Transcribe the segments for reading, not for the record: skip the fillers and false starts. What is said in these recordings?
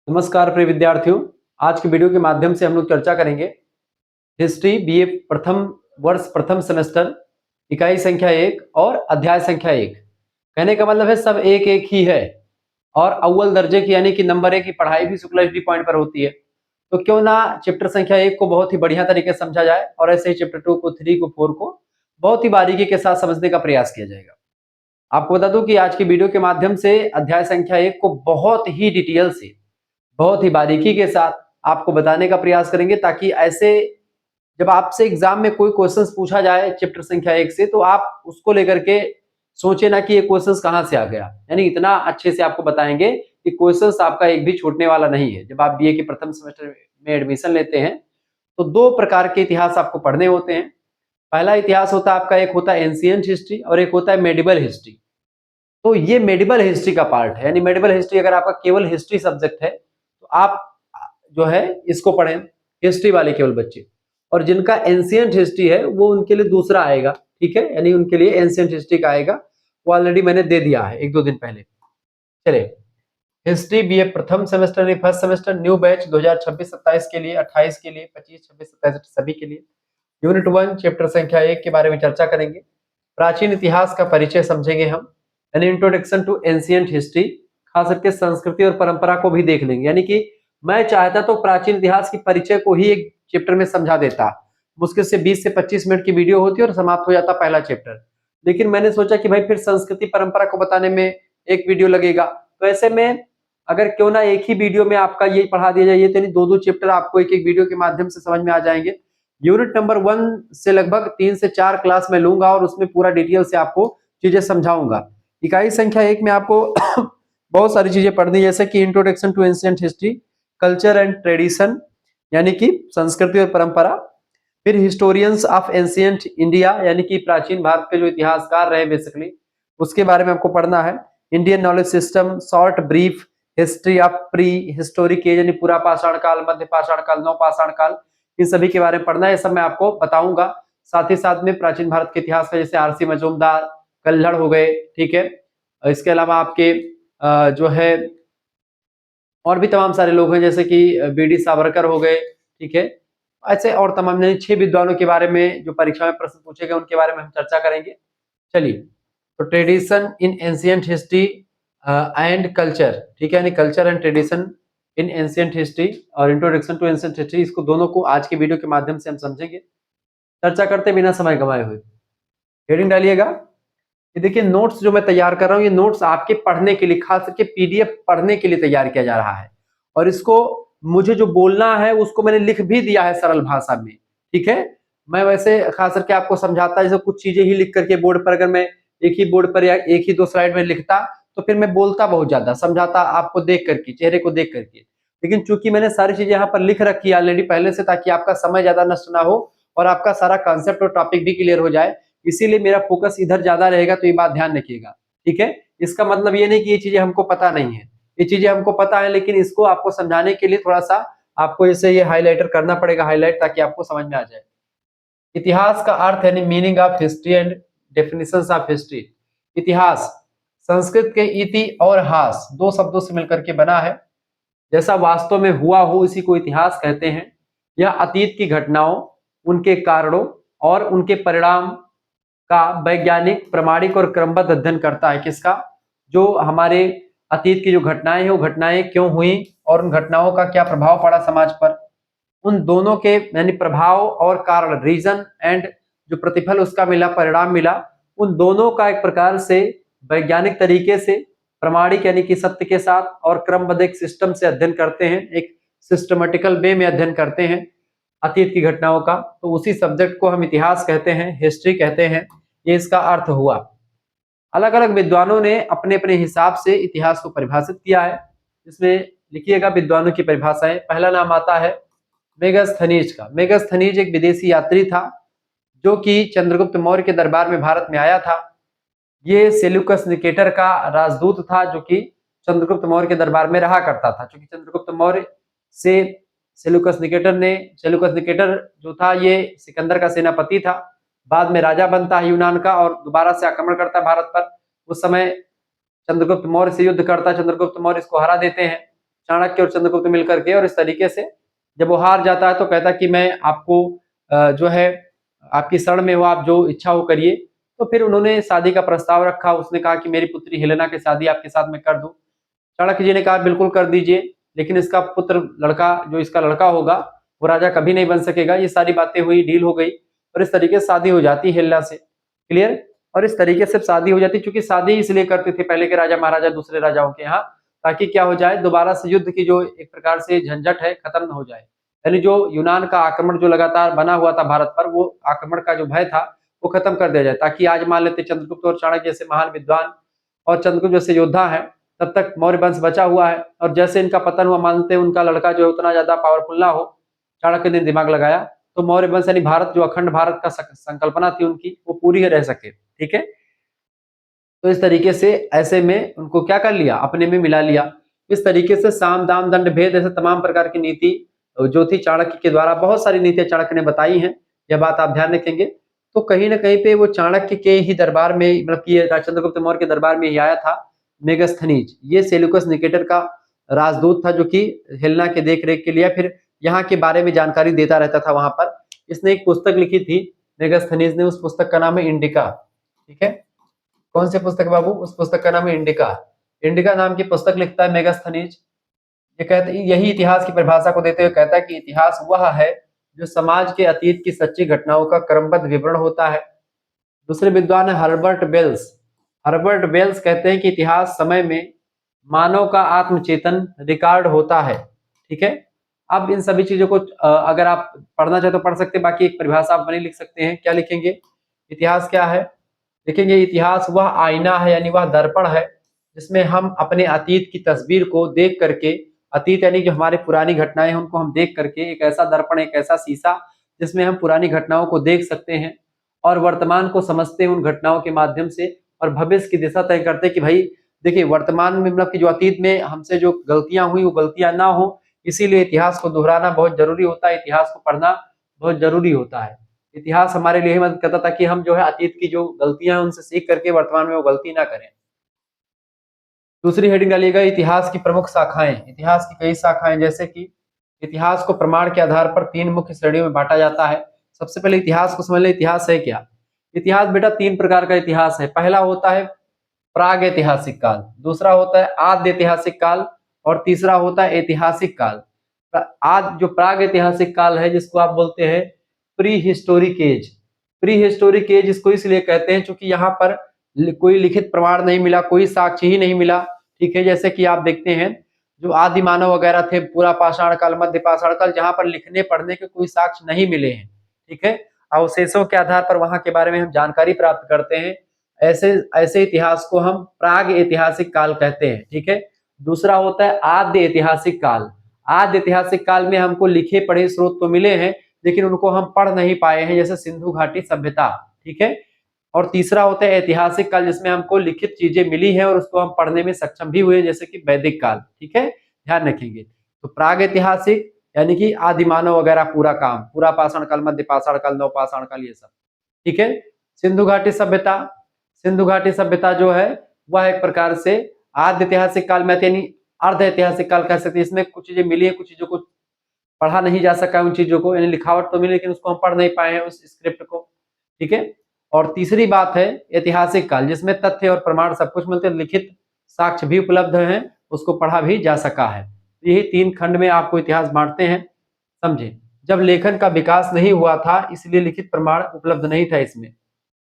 नमस्कार प्रिय विद्यार्थियों। आज के वीडियो के माध्यम से हम लोग चर्चा करेंगे हिस्ट्री बीए प्रथम वर्ष प्रथम सेमेस्टर इकाई संख्या 1 और अध्याय संख्या 1। कहने का मतलब है सब एक एक ही है और अव्वल दर्जे की यानी कि नंबर 1 की पढ़ाई भी शुक्ला एचडी पॉइंट पर होती है। तो क्यों ना चैप्टर संख्या 1 को बहुत ही बढ़िया तरीके से समझा जाए और ऐसे ही चैप्टर 2 को 3 को 4 को बहुत ही बारीकी के साथ समझने का प्रयास किया जाएगा। आपको बता दूं कि आज की वीडियो के माध्यम से अध्याय संख्या 1 को बहुत ही डिटेल से बहुत ही बारीकी के साथ आपको बताने का प्रयास करेंगे, ताकि ऐसे जब आपसे एग्जाम में कोई क्वेश्चंस पूछा जाए चैप्टर संख्या 1 से तो आप उसको लेकर के सोचे ना कि ये क्वेश्चंस कहां से आ गया। यानी इतना अच्छे से आपको बताएंगे कि क्वेश्चंस आपका एक भी छूटने वाला नहीं है। जब आप बीए के प्रथम सेमेस्टर में एडमिशन लेते हैं तो दो प्रकार के इतिहास आपको पढ़ने होते हैं। पहला इतिहास होता है आपका, एक होता है एंशिएंट हिस्ट्री और एक होता है मेडिवल हिस्ट्री। तो ये मेडिवल हिस्ट्री का पार्ट है। यानी मेडिवल हिस्ट्री अगर आपका केवल हिस्ट्री सब्जेक्ट है तो आप जो है इसको पढ़ें, हिस्ट्री वाले केवल बच्चे। और जिनका एंशिएंट हिस्ट्री है वो उनके लिए दूसरा आएगा, ठीक है। यानी उनके लिए एंशिएंट हिस्ट्री का आएगा, वो ऑलरेडी मैंने दे दिया है 1-2 दिन पहले। चले, हिस्ट्री बीए प्रथम सेमेस्टर में फर्स्ट सेमेस्टर न्यू बैच 2026-27 के लिए, 28 के लिए, 25-26-27 सभी के लिए यूनिट 1 चैप्टर संख्या 1 के बारे में चर्चा करेंगे। प्राचीन इतिहास का परिचय समझेंगे हम, यानी इंट्रोडक्शन टू एंशिएंट हिस्ट्री। खास करके संस्कृति और परंपरा को भी देख लेंगे। यानी कि मैं चाहता तो प्राचीन इतिहास की परिचय को ही एक चैप्टर में समझा देता, मुश्किल से 20 से 25 मिनट की वीडियो होती और समाप्त हो जाता पहला चैप्टर। लेकिन मैंने सोचा कि भाई फिर संस्कृति परंपरा को बताने में एक वीडियो लगेगा, तो ऐसे में अगर क्यों ना एक ही वीडियो में आपका ये पढ़ा दिया जाए, तो नहीं 2-2 चैप्टर आपको एक एक वीडियो के माध्यम से समझ में आ जाएंगे। यूनिट नंबर 1 से लगभग 3 से 4 क्लास में लूंगा और उसमें पूरा डिटेल से आपको चीजें समझाऊंगा। इकाई संख्या 1 में आपको बहुत सारी चीजें पढ़नी, जैसे कि introduction to ancient history, culture and tradition यानी कि संस्कृति और परंपरा, फिर हिस्टोरियंस ऑफ एंशिएंट इंडिया यानी कि प्राचीन भारत के जो इतिहासकार रहे बेसिकली उसके बारे में आपको पढ़ना है। Indian knowledge system, short brief history of prehistoric age यानी पूरा पाषाण काल, मध्य पाषाण काल, नव पाषाण काल, इन सभी के बारे में पढ़ना है। ये सब मैं आपको बताऊंगा। साथ ही साथ में प्राचीन भारत के इतिहास का जैसे आरसी मजूमदार, कल्हड़ हो गए, ठीक है। इसके अलावा आपके जो है और भी तमाम सारे लोग हैं, जैसे कि बीडी सावरकर हो गए, ठीक है। ऐसे और तमाम 6 विद्वानों के बारे में जो परीक्षा में प्रश्न पूछे गए उनके बारे में हम चर्चा करेंगे। चलिए, तो tradition in ancient history and culture, ठीक है, यानी culture and tradition in ancient history और इंट्रोडक्शन टू एंशिएंट हिस्ट्री, इसको दोनों को आज के वीडियो के माध्यम से हम समझेंगे। चर्चा करते बिना समय गंवाए हुए हेडिंग डालिएगा। ये देखिए नोट्स जो मैं तैयार कर रहा हूँ, ये नोट्स आपके पढ़ने के लिए, खास करके पीडीएफ पढ़ने के लिए तैयार किया जा रहा है। और इसको मुझे जो बोलना है उसको मैंने लिख भी दिया है सरल भाषा में, ठीक है। मैं वैसे खास करके आपको समझाता जैसे कुछ चीजें ही लिख करके बोर्ड पर, अगर मैं एक ही बोर्ड पर या एक ही 2 स्लाइड में लिखता तो फिर मैं बोलता बहुत ज्यादा, समझाता आपको देख करके, चेहरे को देख करके। लेकिन चूंकि मैंने सारी चीजें यहाँ पर लिख रखी है ऑलरेडी पहले से, ताकि आपका समय ज्यादा नष्ट ना हो और आपका सारा कॉन्सेप्ट और टॉपिक भी क्लियर हो जाए, इसीलिए मेरा फोकस इधर ज्यादा रहेगा। तो ये बात ध्यान रखिएगा, ठीक है। इसका मतलब ये नहीं कि ये चीजें हमको पता नहीं है, ये चीजें हमको पता है, लेकिन इसको आपको समझाने के लिए थोड़ा सा आपको जैसे ये हाईलाइटर करना पड़ेगा, हाईलाइट, ताकि आपको समझ में आ जाए। इतिहास का अर्थ यानी meaning of history and definitions of history. इतिहास संस्कृत के इति और हास 2 शब्दों से मिलकर के बना है। जैसा वास्तव में हुआ हो इसी को इतिहास कहते हैं। यह अतीत की घटनाओं, उनके कारणों और उनके परिणाम का वैज्ञानिक, प्रामाणिक और क्रमबद्ध अध्ययन करता है। किसका? जो हमारे अतीत की जो घटनाएं हैं वो घटनाएं क्यों हुई और उन घटनाओं का क्या प्रभाव पड़ा समाज पर, उन दोनों के यानी प्रभाव और कारण, रीजन एंड जो प्रतिफल उसका मिला, परिणाम मिला, उन दोनों का एक प्रकार से वैज्ञानिक तरीके से, प्रामाणिक यानी कि सत्य के साथ और क्रमबद्ध एक सिस्टम से अध्ययन करते हैं, एक सिस्टमेटिकल वे में अध्ययन करते हैं अतीत की घटनाओं का। तो उसी सब्जेक्ट को हम इतिहास कहते हैं, हिस्ट्री कहते हैं। ये इसका अर्थ हुआ। अलग अलग विद्वानों ने अपने अपने हिसाब से इतिहास को परिभाषित किया है। इसमें लिखिएगा विद्वानों की परिभाषाएं। पहला नाम आता है मेगास्थनीज का। मेगास्थनीज एक विदेशी यात्री था जो कि चंद्रगुप्त मौर्य के दरबार में भारत में आया था। ये सेल्यूकस निकेटर का राजदूत था जो कि चंद्रगुप्त मौर्य के दरबार में रहा करता था। क्योंकि चंद्रगुप्त मौर्य से सेल्यूकस निकेटर जो था ये सिकंदर का सेनापति था। बाद में राजा बनता है यूनान का और दोबारा से आक्रमण करता है भारत पर। उस समय चंद्रगुप्त मौर्य से युद्ध करता है, चंद्रगुप्त मौर्य इसको हरा देते हैं। चाणक्य और चंद्रगुप्त मिलकर के, और इस तरीके से जब वो हार जाता है तो कहता है कि मैं आपको जो है आपकी शरण में हो, आप जो इच्छा हो करिए। तो फिर उन्होंने शादी का प्रस्ताव रखा, उसने कहा कि मेरी पुत्री हेलेना की शादी आपके साथ मैं कर दूं। चाणक्य जी ने कहा बिल्कुल कर दीजिए, लेकिन इसका पुत्र लड़का जो इसका लड़का होगा वो राजा कभी नहीं बन सकेगा। ये सारी बातें हुई, डील हो गई, और इस तरीके से शादी हो जाती है हेलेना से। क्लियर? और इस तरीके से शादी हो जाती, क्योंकि शादी इसलिए करते थे पहले के राजा महाराजा दूसरे राजाओं के यहाँ, ताकि क्या हो जाए, दोबारा से युद्ध की जो एक प्रकार से झंझट है खत्म हो जाए। यानी जो यूनान का आक्रमण जो लगातार बना हुआ था भारत पर, वो आक्रमण का जो भय था वो खत्म कर दिया जाए, ताकि आज मान लेते चंद्रगुप्त और चाणक्य जैसे महान विद्वान और चंद्रगुप्त जैसे योद्धा है, तब तक मौर्य वंश बचा हुआ है। और जैसे इनका पतन हुआ, मानते उनका लड़का जो है उतना ज्यादा पावरफुल ना हो, चाणक्य ने दिमाग लगाया तो मौर्य वंश यानी भारत, जो अखंड भारत का संकल्पना थी उनकी, वो पूरी रह सके। ठीक है, तो इस तरीके से ऐसे में उनको क्या कर लिया, अपने में मिला लिया। इस तरीके से साम दाम दंड भेद ऐसे तमाम प्रकार की नीति जो थी चाणक्य के द्वारा, बहुत सारी नीतियां चाणक्य ने बताई हैं, यह बात आप ध्यान रखेंगे। तो कहीं ना कहीं पे वो चाणक्य के ही दरबार में, मतलब कि चंद्रगुप्त मौर्य के दरबार में ही आया था मेगस्थनीज। ये सेल्यूकस निकेटर का राजदूत था, जो कि हेलेना के देख रेख के लिए फिर यहाँ के बारे में जानकारी देता रहता था वहां पर। इसने एक पुस्तक लिखी थी मेगस्थनीज ने, उस पुस्तक का नाम है इंडिका। ठीक है, कौन सी पुस्तक बाबू? उस पुस्तक का नाम है इंडिका। इंडिका नाम की पुस्तक लिखता है मेगस्थनीज। ये कहते, यही इतिहास की परिभाषा को देते हुए कहता है कि इतिहास वह है जो समाज के अतीत की सच्ची घटनाओं का क्रमबद्ध विवरण होता है। दूसरे विद्वान है हर्बर्ट बेल्स। हर्बर्ट बेल्स कहते हैं कि इतिहास समय में मानव का आत्मचेतन रिकॉर्ड होता है। ठीक है, अब इन सभी चीजों को अगर आप पढ़ना चाहे तो पढ़ सकते हैं, बाकी एक परिभाषा आप बनी लिख सकते हैं। क्या लिखेंगे? इतिहास क्या है? देखेंगे, इतिहास वह आईना है, यानी वह दर्पण है जिसमें हम अपने अतीत की तस्वीर को देख करके, अतीत यानी जो हमारी पुरानी घटनाएं हैं उनको हम देख करके, एक ऐसा दर्पण, एक ऐसा शीशा जिसमें हम पुरानी घटनाओं को देख सकते हैं और वर्तमान को समझते हैं उन घटनाओं के माध्यम से, और भविष्य की दिशा तय करते हैं कि भाई देखिए वर्तमान में, मतलब कि जो अतीत में हमसे जो गलतियां हुई वो गलतियां ना हो। इसीलिए इतिहास को दोहराना बहुत जरूरी होता है, इतिहास को पढ़ना बहुत जरूरी होता है। इतिहास हमारे लिए मदद करता था कि हम जो है अतीत की जो गलतियां हैं उनसे सीख करके वर्तमान में वो गलती ना करें। दूसरी हेडिंग डालिएगा, इतिहास की प्रमुख शाखाएं। इतिहास की कई शाखाएं, जैसे कि इतिहास को प्रमाण के आधार पर 3 मुख्य श्रेणियों में बांटा जाता है। सबसे पहले इतिहास को समझ लें, इतिहास है क्या? इतिहास बेटा 3 प्रकार का इतिहास है। पहला होता है प्राग ऐतिहासिक काल, दूसरा होता है आद्य ऐतिहासिक काल, और तीसरा होता है ऐतिहासिक काल। आज जो प्राग ऐतिहासिक काल है, जिसको आप बोलते हैं prehistoric age. Prehistoric age इसको इसलिए कहते हैं क्योंकि यहाँ पर कोई लिखित प्रमाण नहीं मिला, कोई साक्ष्य ही नहीं मिला। ठीक है, जैसे कि आप देखते हैं जो आदि मानव वगैरह थे, पूरा पाषाण काल, मध्य पाषाण काल, जहां पर लिखने पढ़ने के कोई साक्ष्य नहीं मिले हैं। ठीक है, अवशेषों के आधार पर वहां के बारे में हम जानकारी प्राप्त करते हैं। ऐसे ऐसे इतिहास को हम प्राग ऐतिहासिक काल कहते हैं। ठीक है, दूसरा होता है आद्य ऐतिहासिक काल। आद्य ऐतिहासिक काल में हमको लिखे पढ़े स्रोत तो मिले हैं, लेकिन उनको हम पढ़ नहीं पाए हैं, जैसे सिंधु घाटी सभ्यता। ठीक है, और तीसरा होता है ऐतिहासिक काल, जिसमें हमको लिखित चीजें मिली हैं और उसको हम पढ़ने में सक्षम भी हुए, जैसे कि वैदिक काल। ठीक है, ध्यान रखेंगे। तो प्राग ऐतिहासिक यानी कि आदि मानव वगैरह पूरा काम, पूरा पाषाण काल, मध्य पाषाण काल, नव पाषाण काल, ये सब। ठीक है, सिंधु घाटी सभ्यता। सिंधु घाटी सभ्यता जो है वह एक प्रकार से आद्य ऐतिहासिक काल में, यानी अर्ध ऐतिहासिक काल कह सकते हैं। इसमें कुछ चीजें मिली है, कुछ चीजों को पढ़ा नहीं जा सका, उन चीजों को, यानी लिखावट तो मिली लेकिन उसको हम पढ़ नहीं पाए हैं उस स्क्रिप्ट को। ठीक है, और तीसरी बात है ऐतिहासिक काल, जिसमें तथ्य और प्रमाण सब कुछ मिलते हैं, लिखित साक्ष्य भी उपलब्ध हैं, उसको पढ़ा भी जा सका है। यही 3 खंड में आपको इतिहास बांटते हैं, समझे। जब लेखन का विकास नहीं हुआ था इसलिए लिखित प्रमाण उपलब्ध नहीं था इसमें।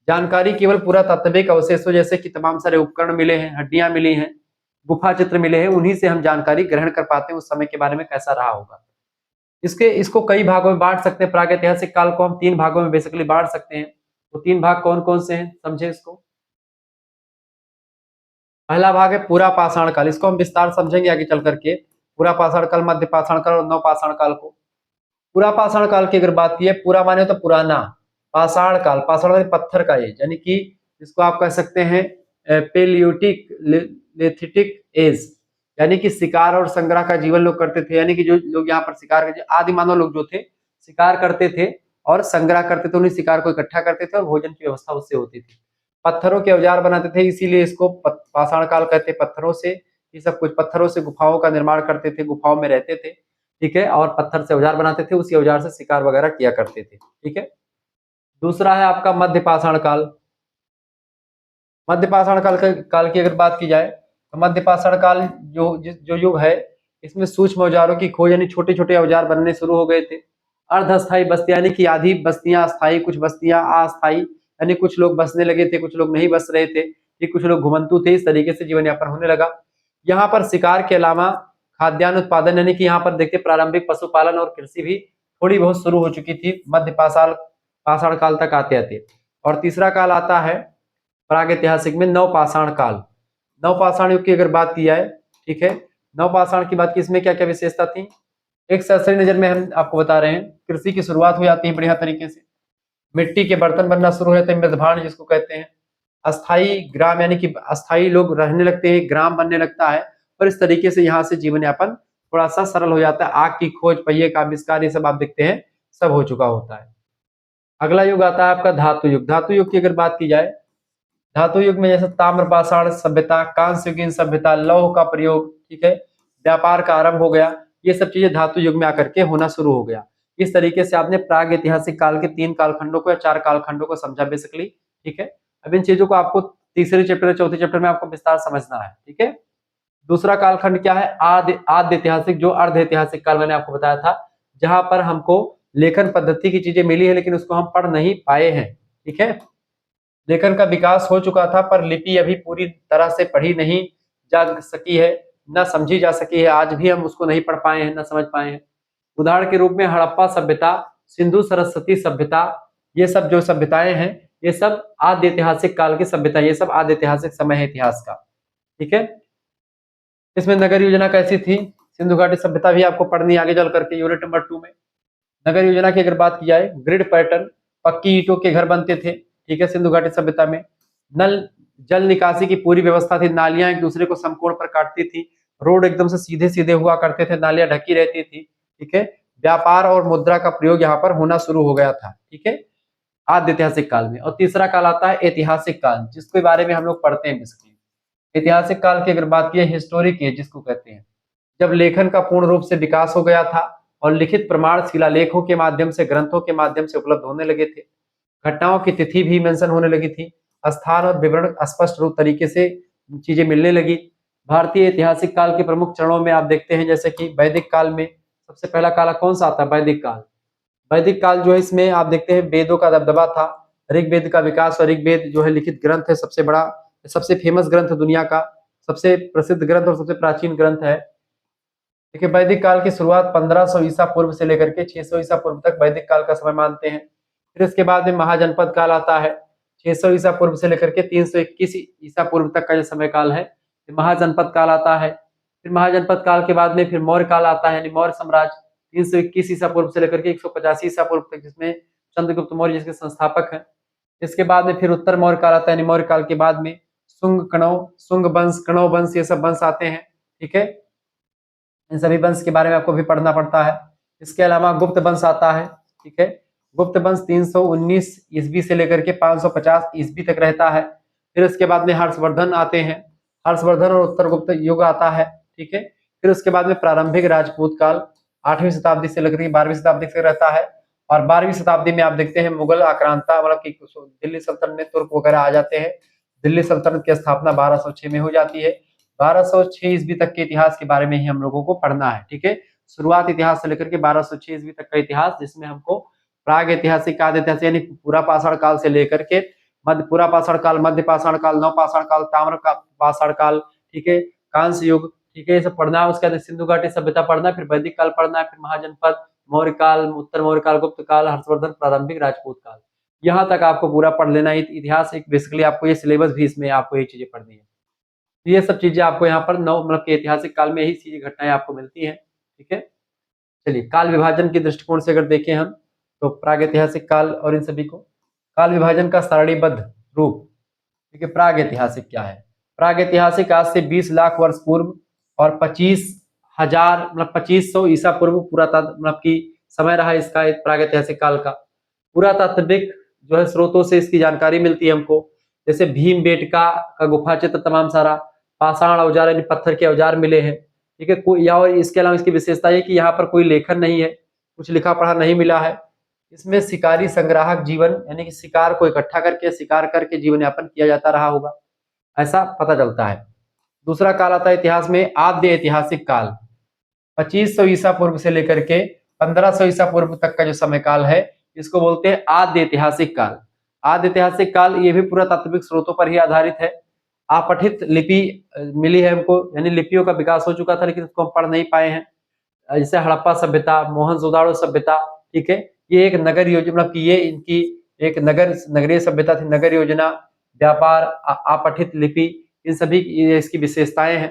जानकारी केवल पुरातात्विक अवशेषों, जैसे कि तमाम सारे उपकरण मिले हैं, हड्डियां मिली हैं, गुफा चित्र मिले हैं, उन्हीं से हम जानकारी ग्रहण कर पाते हैं उस समय के बारे में कैसा रहा होगा। इसको कई भागों में बांट सकते हैं। प्रागैतिहासिक काल को हम 3 भागों में बेसिकली बांट सकते हैं। तो 3 भाग कौन कौन से हैं, समझे इसको। पहला भाग है पूरा पाषाण काल, इसको हम विस्तार समझेंगे आगे चल करके। पूरा पाषाण काल, मध्य पाषाण काल और नव पाषाण काल को। पूरा पाषाण काल की अगर बात की है, पूरा माने तो पुराना, पाषाण काल, पाषाण माने पत्थर का एज, यानी कि इसको आप कह सकते हैं पेलियोटिक लेथिटिक एज, यानी कि शिकार और संग्रह का जीवन लोग करते थे। यानी कि जो लोग यहाँ पर शिकार करते, आदि मानव लोग जो थे शिकार करते थे और संग्रह करते थे, उन्हीं शिकार को इकट्ठा करते थे और भोजन की व्यवस्था उससे होती थी। पत्थरों के औजार बनाते थे, इसीलिए इसको पाषाण काल कहते हैं, पत्थरों से ये सब कुछ पत्थरों से गुफाओं का निर्माण करते थे, गुफाओं में रहते थे, ठीक है, और पत्थर से औजार बनाते थे, उसी औजार से शिकार वगैरह किया करते थे, ठीक है। दूसरा है आपका मध्य पाषाण काल। मध्य पाषाण काल की अगर बात की जाए तो मध्य पाषाण काल जो युग है, इसमें सूक्ष्म औजारों की खोज यानी छोटे छोटे औजार बनने शुरू हो गए थे। अर्धस्थायी बस्तियां यानी कि आधी बस्तियां स्थायी, कुछ बस्तियां अस्थायी, यानी कुछ लोग बसने लगे थे, कुछ लोग नहीं बस रहे थे, ये कुछ लोग घुमंतु थे, इस तरीके से जीवन यापन होने लगा। यहाँ पर शिकार के अलावा खाद्यान्न उत्पादन यानी कि यहाँ पर देखते प्रारंभिक पशुपालन और कृषि भी थोड़ी बहुत शुरू हो चुकी थी मध्य पाषाण काल तक आते आते। और तीसरा काल आता है प्रागैतिहासिक में नवपाषाण काल। नवपाषाण युग की अगर बात की जाए, ठीक है, नवपाषाण की बात की, इसमें क्या क्या विशेषता थी, एक सरसरी नजर में हम आपको बता रहे हैं। कृषि की शुरुआत हो जाती है बढ़िया तरीके से, मिट्टी के बर्तन बनना शुरू हो जाते हैं, मृदभांड जिसको कहते हैं। अस्थाई ग्राम यानी कि अस्थाई लोग रहने लगते हैं, ग्राम बनने लगता है, और इस तरीके से यहाँ से जीवन यापन थोड़ा सा सरल हो जाता है। आग की खोज, पहिए का आविष्कार, ये सब आप देखते हैं सब हो चुका होता है। अगला युग आता है आपका धातु युग। धातु युग की अगर बात की जाए, धातु युग में जैसे ताम्र पाषाण सभ्यता, कांस्य युगीन सभ्यता, लौह का प्रयोग, ठीक है, व्यापार का आरंभ हो गया, ये सब चीजें धातु युग में आकर के होना शुरू हो गया। इस तरीके से आपने प्राग ऐतिहासिक काल के 3 कालखंडों को या 4 कालखंडों को समझा बेसिकली, ठीक है। अब इन चीजों को आपको तीसरे चैप्टर या चौथे चैप्टर में आपको विस्तार समझना है, ठीक है। दूसरा कालखंड क्या है, आद्य ऐतिहासिक, जो अर्ध ऐतिहासिक काल मैंने आपको बताया था, जहां पर हमको लेखन पद्धति की चीजें मिली है लेकिन उसको हम पढ़ नहीं पाए हैं, ठीक है। लेखन का विकास हो चुका था पर लिपि अभी पूरी तरह से पढ़ी नहीं जा सकी है, न समझी जा सकी है, आज भी हम उसको नहीं पढ़ पाए हैं, न समझ पाए हैं। उदाहरण के रूप में हड़प्पा सभ्यता, सिंधु सरस्वती सभ्यता, ये सब जो सभ्यताएं हैं, ये सब आद्य ऐतिहासिक काल की सभ्यता, ये सब आद्य ऐतिहासिक समय है इतिहास का, ठीक है। इसमें नगर योजना कैसी थी, सिंधु घाटी सभ्यता भी आपको पढ़नी आगे चल करके यूनिट नंबर 2 में। नगर योजना की अगर बात की जाए, ग्रिड पैटर्न, पक्की ईंटों के घर बनते थे, ठीक है, सिंधु घाटी सभ्यता में। नल जल निकासी की पूरी व्यवस्था थी, नालियां एक दूसरे को समकोण पर काटती थी, रोड एकदम से सीधे सीधे हुआ करते थे, नालियां ढकी रहती थी, ठीक है। व्यापार और मुद्रा का प्रयोग यहाँ पर होना शुरू हो गया था, ठीक है, आद्य ऐतिहासिक काल में। और तीसरा काल आता है ऐतिहासिक काल, जिसके बारे में हम लोग पढ़ते हैं बेसिकली। ऐतिहासिक काल की अगर बात की, हिस्टोरिक एज जिसको कहते हैं, जब लेखन का पूर्ण रूप से विकास हो गया था और लिखित प्रमाण शिलालेखों के माध्यम से, ग्रंथों के माध्यम से उपलब्ध होने लगे थे। घटनाओं की तिथि भी मेंशन होने लगी थी, स्थान और विवरण स्पष्ट रूप तरीके से चीजें मिलने लगी। भारतीय ऐतिहासिक काल के प्रमुख चरणों में आप देखते हैं, जैसे कि वैदिक काल में सबसे पहला काल कौन सा आता है, वैदिक काल। वैदिक काल जो है, इसमें आप देखते हैं वेदों का दबदबा था, ऋग्वेद का विकास, और ऋग्वेद जो है लिखित ग्रंथ है, सबसे बड़ा, सबसे फेमस ग्रंथ दुनिया का, सबसे प्रसिद्ध ग्रंथ और सबसे प्राचीन ग्रंथ है। देखिए वैदिक काल की शुरुआत 1500 ईसा पूर्व से लेकर के 600 ईसा पूर्व तक वैदिक काल का समय मानते हैं। फिर इसके बाद में महाजनपद काल आता है, 600 ईसा पूर्व से लेकर के 321 ईसा पूर्व तक का जो समय काल है, महाजनपद काल आता है। फिर महाजनपद काल के बाद में फिर मौर्य काल आता है, यानी मौर्य साम्राज्य, 321 ईसा पूर्व से लेकर के 185 ईसा पूर्व तक, जिसमें चंद्रगुप्त मौर्य जिसके संस्थापक हैं। इसके बाद में फिर उत्तर मौर्य काल आता है, यानी मौर्य काल के बाद में शुंग वंश, कणव वंश, ये सब वंश आते हैं, ठीक है। इन सभी वंश के बारे में आपको भी पढ़ना पड़ता है। इसके अलावा गुप्त वंश आता है, ठीक है। गुप्त वंश 319 ईस्वी से लेकर के 550 ईस्वी तक रहता है। फिर उसके बाद में हर्षवर्धन आते हैं, हर्षवर्धन और उत्तर गुप्त युग आता है, ठीक है। फिर उसके बाद में प्रारंभिक राजपूत काल 8वीं शताब्दी से लेकर के 12वीं शताब्दी तक रहता है। और 12वीं शताब्दी में आप देखते हैं मुगल आक्रांता, मतलब कि दिल्ली सल्तनत में तुर्क वगैरह आ जाते हैं। दिल्ली सल्तनत की स्थापना 1206 में हो जाती है। 1206 ईस्वी तक के इतिहास के बारे में ही हम लोगों को पढ़ना है, ठीक है। शुरुआत इतिहास से लेकर के 1206 ईस्वी तक का इतिहास, जिसमें हमको प्राग ऐतिहासिक, आद्य ऐतिहासिक यानी पूरा पाषाण काल से लेकर के पूरा पाषाण काल, मध्य पाषाण काल, नव पाषाण काल, ताम्र का पाषाण काल, ठीक है, कांस्य युग, ठीक है, ये सब पढ़ना है। उसके बाद सिंधु घाटी सभ्यता पढ़ना है, फिर वैदिक काल पढ़ना है, फिर महाजनपद, मौर्य काल, उत्तर मौर्य काल, गुप्त काल, हर्षवर्धन, प्रारंभिक राजपूत काल, यहाँ तक आपको पूरा पढ़ लेना है इतिहास। एक बेसिकली आपको ये सिलेबस भी, इसमें आपको ये चीजें पढ़नी है। ये सब चीजें आपको यहाँ पर नौ मतलब के ऐतिहासिक काल में यही चीजें घटनाएं आपको मिलती हैं, ठीक है। चलिए काल विभाजन के दृष्टिकोण से अगर देखें हम, तो प्रागैतिहासिक काल और इन सभी को काल विभाजन का सारणीबद्ध रूप, ठीक है। प्रागैतिहासिक क्या है, प्रागैतिहासिक आज से 20 लाख वर्ष पूर्व और 25,000 मतलब 2500 ईसा पूर्व मतलब की समय रहा इसका, एक प्रागैतिहासिक काल का। पुरातात्विक जो है स्रोतों से इसकी जानकारी मिलती है हमको, जैसे भीमबेटका का गुफा चित्र, तमाम सारा पाषाण औजार यानी पत्थर के औजार मिले हैं, ठीक है। कोई या और इसके अलावा इसकी विशेषता ये कि यहाँ पर कोई लेखन नहीं है, कुछ लिखा पढ़ा नहीं मिला है। इसमें शिकारी संग्राहक जीवन यानी कि शिकार को इकट्ठा करके शिकार करके जीवन यापन किया जाता रहा होगा, ऐसा पता चलता है। दूसरा काल आता है इतिहास में आद्य ऐतिहासिक काल, 2500 ईसा पूर्व से लेकर के 1500 ईसा पूर्व तक का जो समय काल है, इसको बोलते हैं आद्य ऐतिहासिक काल। आद्य ऐतिहासिक काल ये भी पुरातात्विक स्रोतों पर ही आधारित है। अपठित लिपि मिली है हमको, यानी लिपियों का विकास हो चुका था लेकिन उसको हम पढ़ नहीं पाए हैं। जैसे हड़प्पा सभ्यता, मोहनजोदाड़ो सभ्यता, ठीक है। ये एक नगर योजना, मतलब कि ये इनकी एक नगरीय सभ्यता थी। नगर योजना, व्यापार, अपठित लिपि, इन सभी इसकी विशेषताएं हैं।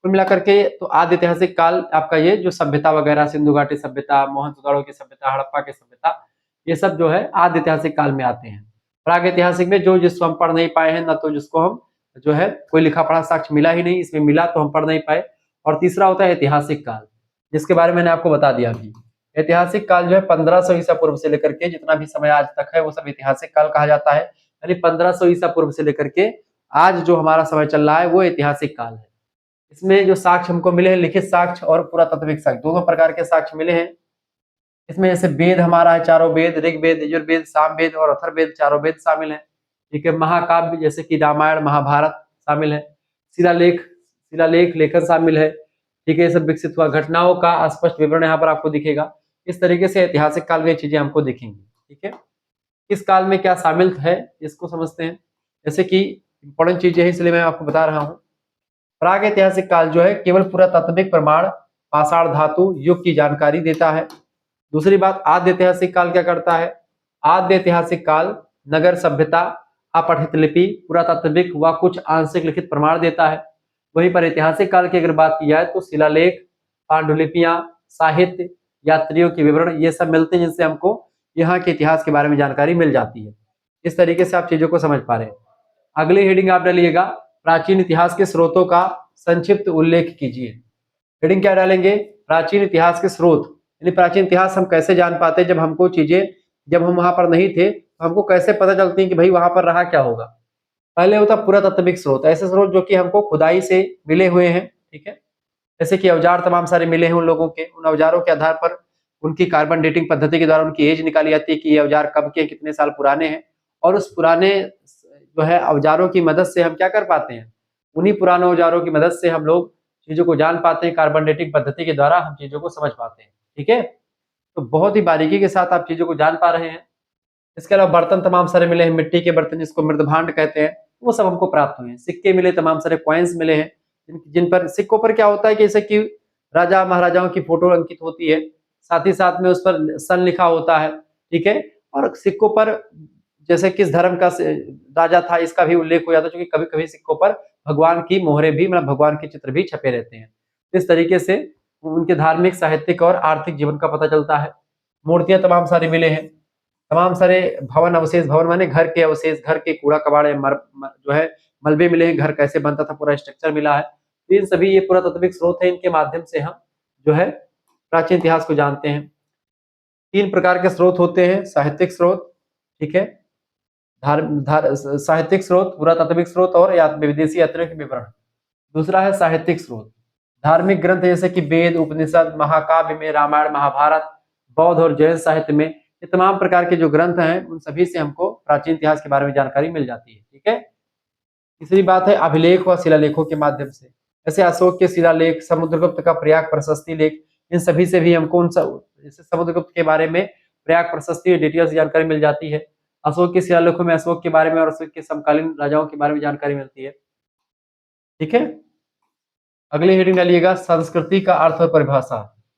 कुल मिलाकर के तो आद्य ऐतिहासिक काल आपका ये जो सभ्यता वगैरह, सिंधु घाटी सभ्यता, मोहनजोदाड़ो की सभ्यता, हड़प्पा की सभ्यता, ये सब जो है आद्य ऐतिहासिक काल में आते हैं। प्राग ऐतिहासिक में जो जिसको हम पढ़ नहीं पाए हैं, ना तो जिसको हम जो है कोई लिखा पढ़ा साक्ष्य मिला ही नहीं, इसमें मिला तो हम पढ़ नहीं पाए। और तीसरा होता है ऐतिहासिक काल, जिसके बारे में मैंने आपको बता दिया अभी। ऐतिहासिक काल जो है 1500 ईसा पूर्व से लेकर के जितना भी समय आज तक है वो सब ऐतिहासिक काल कहा जाता है। यानी 1500 ईसा पूर्व से लेकर के आज जो हमारा समय चल रहा है वो ऐतिहासिक काल है। इसमें जो साक्ष्य हमको मिले हैं, लिखित साक्ष्य और पुरातात्विक साक्ष्य, दोनों प्रकार के साक्ष्य मिले हैं। इसमें जैसे वेद हमारा है, चारों वेद, ऋग्वेद, यजुर्वेद, सामवेद और अथर्ववेद, चारों वेद शामिल है, ठीक है। महाकाव्य जैसे कि रामायण, महाभारत शामिल है। शिलालेख लेखन शामिल है, ठीक है। ये सब विकसित हुआ, घटनाओं का स्पष्ट विवरण यहाँ पर आपको दिखेगा। इस तरीके से ऐतिहासिक काल में चीजें हमको दिखेंगी, ठीक है। इस काल में क्या शामिल है इसको समझते हैं। जैसे कि इंपॉर्टेंट चीजें हैं इसलिए मैं आपको बता रहा हूँ। प्राग ऐतिहासिक काल जो है केवल पुरातात्विक प्रमाण, पाषाण धातु, युग की जानकारी देता है। दूसरी बात, आद्य ऐतिहासिक काल क्या करता है? आद्य ऐतिहासिक काल नगर सभ्यता, अपठित लिपि, पुरातात्विक व कुछ आंशिक लिखित प्रमाण देता है। वहीं पर ऐतिहासिक काल की अगर बात की जाए तो शिलालेख, पांडुलिपियां, साहित्य, यात्रियों के विवरण, ये सब मिलते हैं जिनसे हमको यहाँ के इतिहास के बारे में जानकारी मिल जाती है। इस तरीके से आप चीजों को समझ पा रहे हैं। अगली हेडिंग आप डालिएगा, प्राचीन इतिहास के स्रोतों का संक्षिप्त उल्लेख कीजिए। हेडिंग क्या डालेंगे? प्राचीन इतिहास के स्रोत, यानी प्राचीन इतिहास हम कैसे जान पाते हैं जब हमको चीजें, जब हम वहां पर नहीं थे तो हमको कैसे पता चलती है कि भाई वहां पर रहा क्या होगा। पहले होता पुरातात्विक स्रोत, ऐसे स्रोत जो कि हमको खुदाई से मिले हुए हैं, ठीक है। जैसे कि औजार तमाम सारे मिले हैं उन लोगों के, उन औजारों के आधार पर उनकी कार्बन डेटिंग पद्धति के द्वारा उनकी एज निकाली जाती है कि ये औजार कब के, कितने साल पुराने हैं। और उस पुराने जो है औजारों की मदद से हम क्या कर पाते हैं, उन्हीं पुराने औजारों की मदद से हम लोग चीजों को जान पाते हैं। कार्बन डेटिंग पद्धति के द्वारा हम चीजों को समझ पाते हैं, ठीक है। तो बहुत ही बारीकी के साथ आप चीजों को जान पा रहे हैं। इसके अलावा बर्तन तमाम सारे मिले हैं, मिट्टी के बर्तन जिसको मृदभांड कहते हैं, वो सब हमको प्राप्त हुए हैं। सिक्के मिले, तमाम सारे कॉइन्स मिले हैं, जिन पर सिक्कों पर क्या होता है कि जैसे कि राजा महाराजाओं की फोटो अंकित होती है, साथ ही साथ में उस पर सन लिखा होता है, ठीक है। और सिक्कों पर जैसे किस धर्म का राजा था इसका भी उल्लेख हो जाता है, क्योंकि कभी कभी सिक्कों पर भगवान की मोहरें भी, मतलब भगवान के चित्र भी छपे रहते हैं। इस तरीके से उनके धार्मिक, साहित्यिक और आर्थिक जीवन का पता चलता है। मूर्तियां तमाम सारे मिले हैं, तमाम सारे भवन अवशेष, भवन माने घर के अवशेष, घर के कूड़ा कबाड़े, जो है मलबे मिले हैं, घर कैसे बनता था पूरा स्ट्रक्चर मिला है। तो इन सभी ये पुरातात्विक स्रोत है, इनके माध्यम से हम जो है प्राचीन इतिहास को जानते हैं। 3 प्रकार के स्रोत होते हैं, साहित्यिक स्रोत, ठीक है, साहित्यिक स्रोत, पुरातात्विक स्रोत और विदेशी यात्रियों के विवरण। दूसरा है साहित्यिक स्रोत, धार्मिक ग्रंथ जैसे कि वेद, उपनिषद, महाकाव्य में रामायण, महाभारत, बौद्ध और जैन साहित्य में, ये तमाम प्रकार के जो ग्रंथ हैं उन सभी से हमको प्राचीन इतिहास के बारे में जानकारी मिल जाती है, ठीक है। तीसरी बात है अभिलेख व शिलालेखों के माध्यम से, जैसे अशोक के शिलालेख, समुद्रगुप्त का प्रयाग प्रशस्ति लेख, इन सभी से भी हमको जैसे समुद्रगुप्त के बारे में प्रयाग प्रशस्ति डिटेल्स जानकारी मिल जाती है। अशोक के शिलालेखों में अशोक के बारे में और अशोक के समकालीन राजाओं के बारे में जानकारी मिलती है, ठीक है। अगली हेडिंग डालिएगा, संस्कृति का अर्थ और परिभाषा।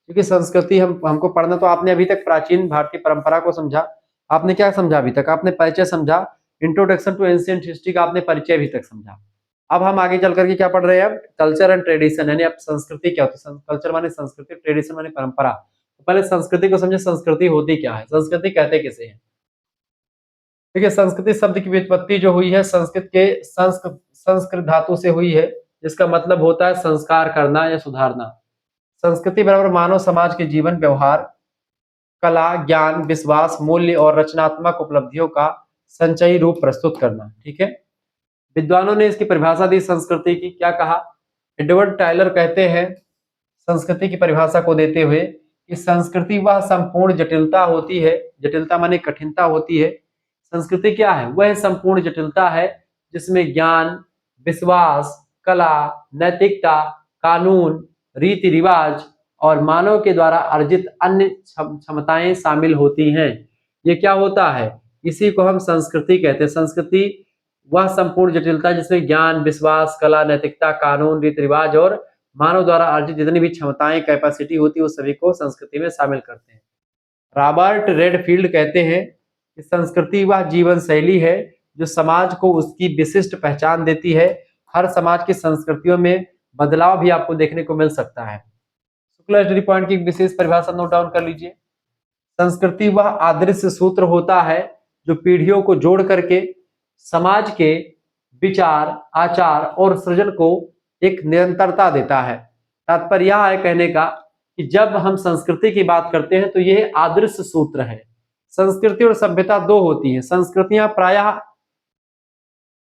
क्योंकि संस्कृति हमको पढ़ना, तो आपने अभी तक प्राचीन भारतीय परंपरा को समझा, आपने क्या समझा अभी तक? आपने परिचय समझा, इंट्रोडक्शन टू एंशिएंट हिस्ट्री का आपने परिचय अभी तक समझा। अब हम आगे चल करके क्या पढ़ रहे हैं? अब कल्चर एंड ट्रेडिशन, यानी अब संस्कृति क्या होती है। कल्चर माने संस्कृति, ट्रेडिशन माने परंपरा। तो पहले संस्कृति को समझे, संस्कृति होती क्या है, संस्कृति कहते किसे हैं। देखिए, संस्कृति शब्द की व्युत्पत्ति जो हुई है संस्कृत के संस्कृत धातु से हुई है, जिसका मतलब होता है संस्कार करना या सुधारना। संस्कृति बराबर मानव समाज के जीवन, व्यवहार, कला, ज्ञान, विश्वास, मूल्य और रचनात्मक उपलब्धियों का संचयी रूप प्रस्तुत करना, ठीक है। विद्वानों ने इसकी परिभाषा दी संस्कृति की, क्या कहा? एडवर्ड टायलर कहते हैं संस्कृति की परिभाषा को देते हुए कि संस्कृति वह संपूर्ण जटिलता होती है, जटिलता माने कठिनता होती है। संस्कृति क्या है? वह संपूर्ण जटिलता है जिसमें ज्ञान, विश्वास, कला, नैतिकता, कानून, रीति रिवाज और मानव के द्वारा अर्जित अन्य क्षमताएं शामिल होती हैं। ये क्या होता है? इसी को हम संस्कृति कहते हैं। संस्कृति वह संपूर्ण जटिलता जिसमें ज्ञान, विश्वास, कला, नैतिकता, कानून, रीति रिवाज और मानव द्वारा अर्जित जितनी भी क्षमताएं, कैपेसिटी होती है, उस सभी को संस्कृति में शामिल करते हैं। रॉबर्ट रेडफील्ड कहते हैं कि संस्कृति वह जीवन शैली है जो समाज को उसकी विशिष्ट पहचान देती है। हर समाज की संस्कृतियों में बदलाव भी आपको देखने को मिल सकता है। शुक्ल पॉइंट की विशेष परिभाषा नोट डाउन कर लीजिए। संस्कृति वह आदर्श सूत्र होता है जो पीढ़ियों को जोड़ करके समाज के विचार, आचार और सृजन को एक निरंतरता देता है। तात्पर्य यह है कहने का कि जब हम संस्कृति की बात करते हैं तो यह आदर्श सूत्र है। संस्कृति और सभ्यता दो होती हैं। संस्कृतियां प्रायः